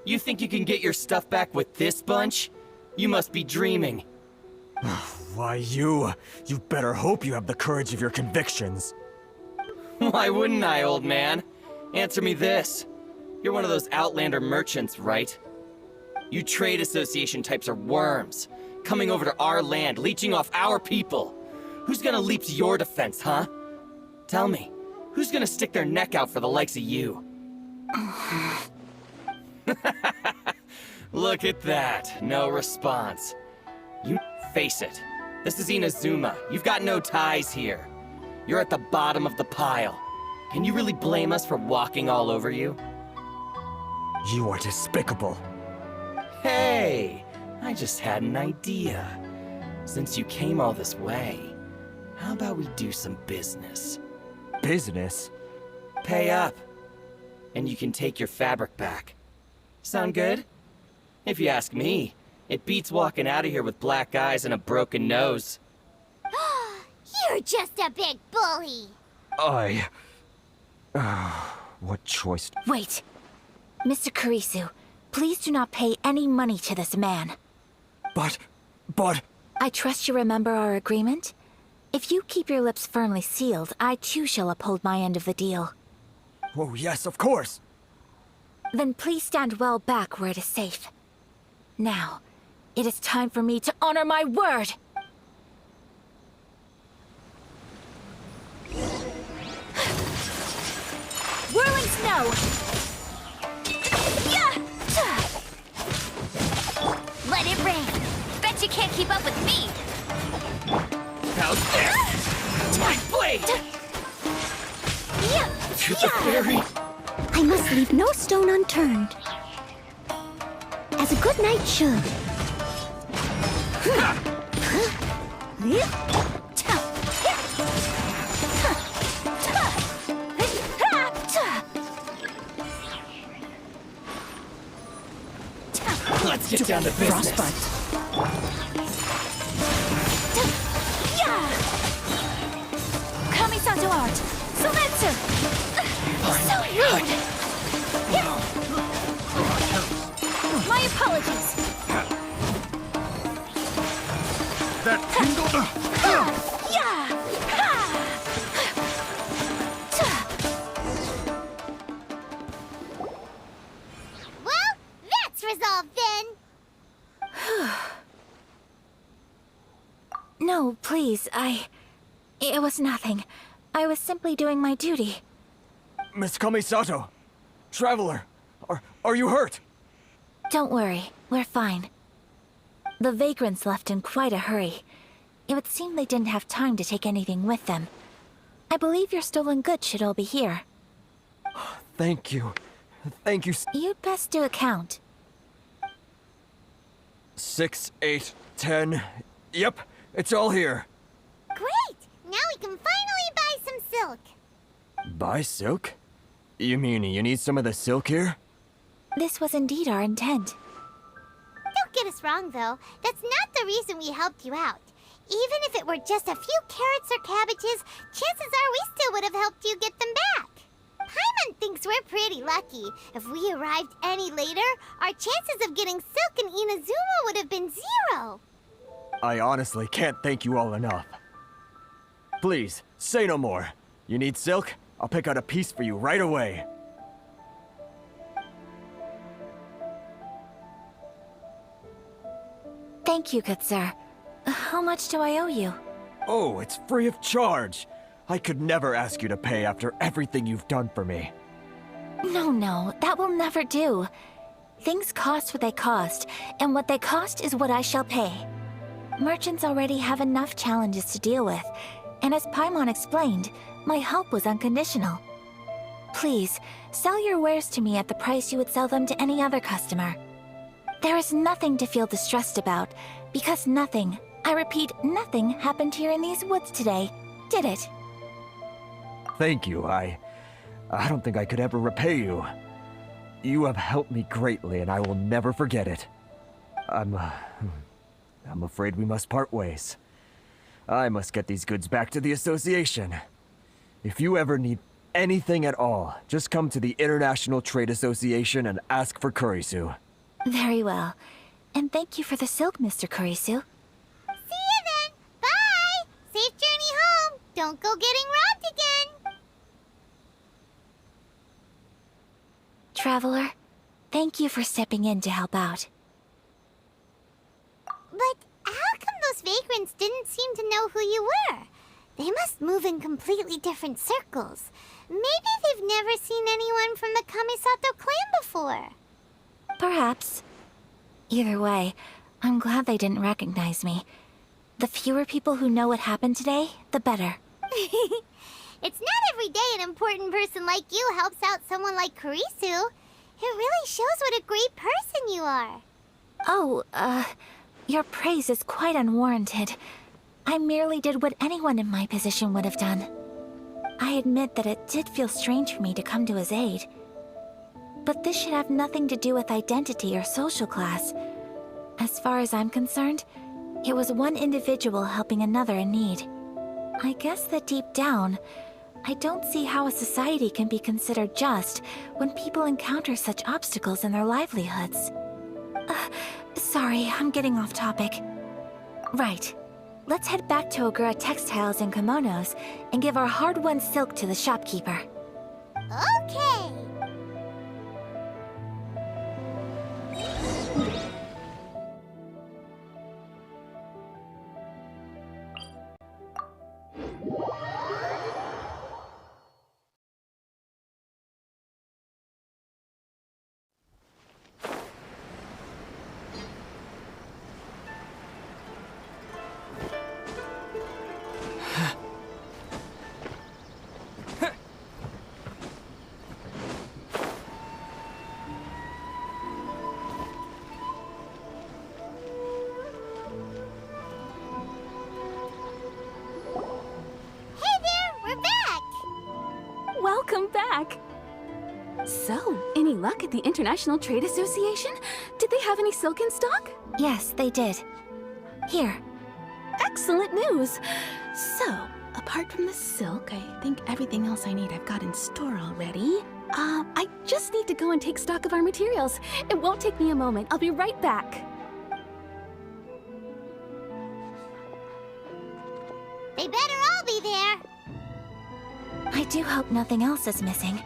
You think you can get your stuff back with this bunch? You must be dreaming. Why, you better hope you have the courage of your convictions. Why wouldn't I, old man? Answer me this. You're one of those Outlander merchants, right? You trade association types are worms, coming over to our land, leeching off our people. Who's gonna leap to your defense, huh? Tell me, who's gonna stick their neck out for the likes of you? Look at that, no response. You face it. This is Inazuma. You've got no ties here. You're at the bottom of the pile. Can you really blame us for walking all over you? You are despicable. Hey, I just had an idea. Since you came all this way, How about we do some business? Business? Pay up, and you can take your fabric back. Sound good? If you ask me, it beats walking out of here with black eyes and a broken nose. You're just a big bully. What choice? Wait. Mr. Kurisu, please do not pay any money to this man. But... I trust you remember our agreement? If you keep your lips firmly sealed, I too shall uphold my end of the deal. Oh, yes, of course. Then please stand well back where it is safe. Now, it is time for me to honor my word! Whirling snow! Let it rain. Bet you can't keep up with me. How's this? My blade! To the fairy! I must leave no stone unturned. As a good knight should. Let's get down to business. Kamisato art! Sometsu! So rude! My apologies! That tingle... Well, that's resolved then. No, please, It was nothing. I was simply doing my duty. Miss Kamisato! Traveler! Are you hurt? Don't worry, we're fine. The vagrants left in quite a hurry. It would seem they didn't have time to take anything with them. I believe your stolen goods should all be here. Thank you. Thank you. You'd best do a count. 6, 8, 10. Yep, it's all here. Great! Now we can finally buy some silk. Buy silk? You mean you need some of the silk here? This was indeed our intent. Don't get us wrong, though. That's not the reason we helped you out. Even if it were just a few carrots or cabbages, chances are we still would have helped you get them back. Paimon thinks we're pretty lucky. If we arrived any later, our chances of getting silk in Inazuma would have been 0. I honestly can't thank you all enough. Please, say no more. You need silk? I'll pick out a piece for you right away. Thank you, good sir. How much do I owe you? Oh, it's free of charge. I could never ask you to pay after everything you've done for me. No, that will never do. Things cost what they cost, and what they cost is what I shall pay. Merchants already have enough challenges to deal with, and as Paimon explained, my help was unconditional. Please, sell your wares to me at the price you would sell them to any other customer. There is nothing to feel distressed about, because nothing, I repeat, nothing happened here in these woods today, did it? Thank you. I don't think I could ever repay you. You have helped me greatly, and I will never forget it. I'm afraid we must part ways. I must get these goods back to the association. If you ever need anything at all, just come to the International Trade Association and ask for Kurisu. Very well. And thank you for the silk, Mr. Kurisu. See you then. Bye. Safe journey home. Don't go getting robbed again. Traveler, thank you for stepping in to help out. But how come those vagrants didn't seem to know who you were? They must move in completely different circles. Maybe they've never seen anyone from the Kamisato clan before. Perhaps. Either way, I'm glad they didn't recognize me. The fewer people who know what happened today, the better. It's not every day an important person like you helps out someone like Kurisu. It really shows what a great person you are. Oh, your praise is quite unwarranted. I merely did what anyone in my position would have done. I admit that it did feel strange for me to come to his aid. But this should have nothing to do with identity or social class. As far as I'm concerned, it was one individual helping another in need. I guess that deep down, I don't see how a society can be considered just when people encounter such obstacles in their livelihoods. Sorry, I'm getting off topic. Right. Let's head back to Ogura Textiles and Kimonos and give our hard-won silk to the shopkeeper. Okay. Welcome back! So, any luck at the International Trade Association? Did they have any silk in stock? Yes, they did. Here. Excellent news! So, apart from the silk, I think everything else I need I've got in store already. I just need to go and take stock of our materials. It won't take me a moment. I'll be right back. They better all be there. I do hope nothing else is missing.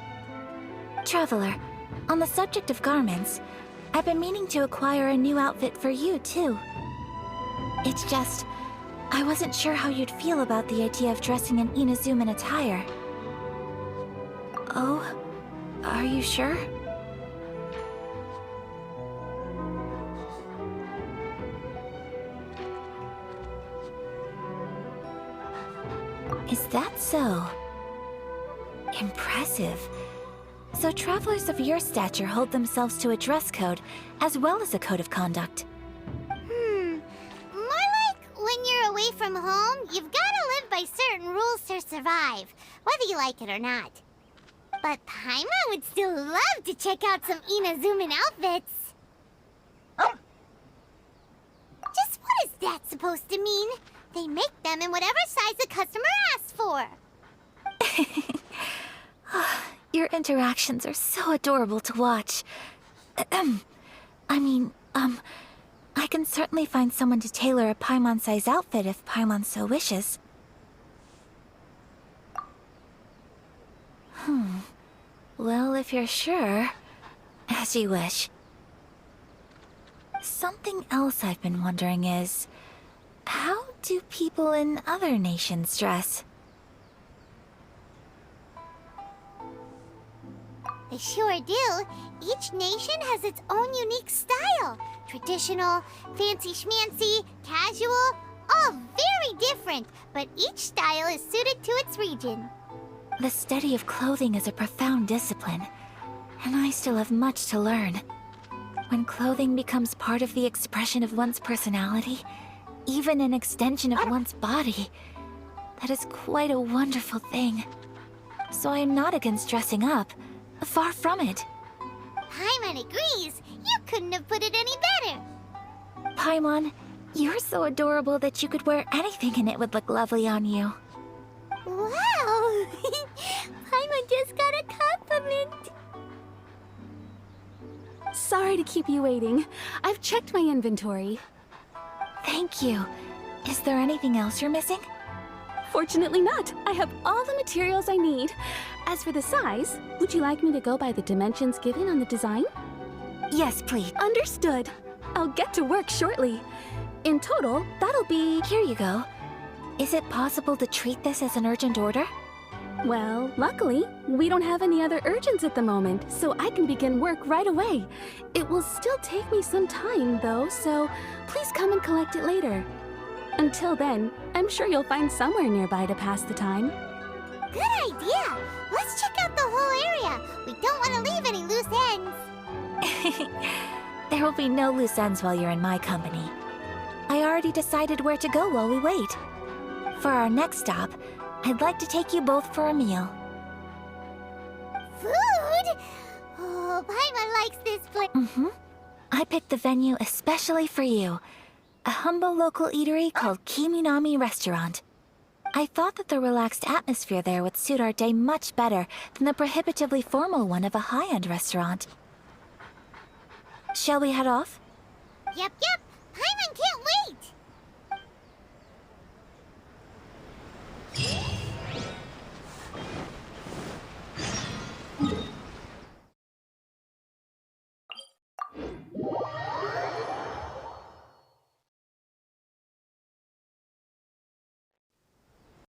Traveler, on the subject of garments, I've been meaning to acquire a new outfit for you, too. It's just, I wasn't sure how you'd feel about the idea of dressing in Inazuman attire. Oh, are you sure? Is that so? Impressive. So travelers of your stature hold themselves to a dress code, as well as a code of conduct. More like when you're away from home, you've gotta live by certain rules to survive, whether you like it or not. But Paimon would still love to check out some Inazuman outfits. Just what is that supposed to mean? They make them in whatever size the customer asks for. Your interactions are so adorable to watch. I can certainly find someone to tailor a Paimon-size outfit if Paimon so wishes. Well, if you're sure, as you wish. Something else I've been wondering is, how do people in other nations dress? They sure do. Each nation has its own unique style. Traditional, fancy schmancy, casual, all very different, but each style is suited to its region. The study of clothing is a profound discipline, and I still have much to learn. When clothing becomes part of the expression of one's personality, even an extension of one's body, that is quite a wonderful thing. So I am not against dressing up. Far from it. Paimon agrees. You couldn't have put it any better. Paimon, you're so adorable that you could wear anything and it would look lovely on you. Wow! Paimon just got a compliment. Sorry to keep you waiting. I've checked my inventory. Thank you. Is there anything else you're missing? Fortunately not. I have all the materials I need. As for the size, would you like me to go by the dimensions given on the design? Yes, please. Understood. I'll get to work shortly. In total, that'll be... Here you go. Is it possible to treat this as an urgent order? Well, luckily, we don't have any other urgents at the moment, so I can begin work right away. It will still take me some time, though, so please come and collect it later. Until then, I'm sure you'll find somewhere nearby to pass the time. Good idea! Let's check out the whole area. We don't want to leave any loose ends. There will be no loose ends while you're in my company. I already decided where to go while we wait. For our next stop, I'd like to take you both for a meal. Food? Oh, Paimon likes this place. Mm-hmm. I picked the venue especially for you. A humble local eatery called Kiminami Restaurant. I thought that the relaxed atmosphere there would suit our day much better than the prohibitively formal one of a high-end restaurant. Shall we head off? Yep. Paimon can't wait!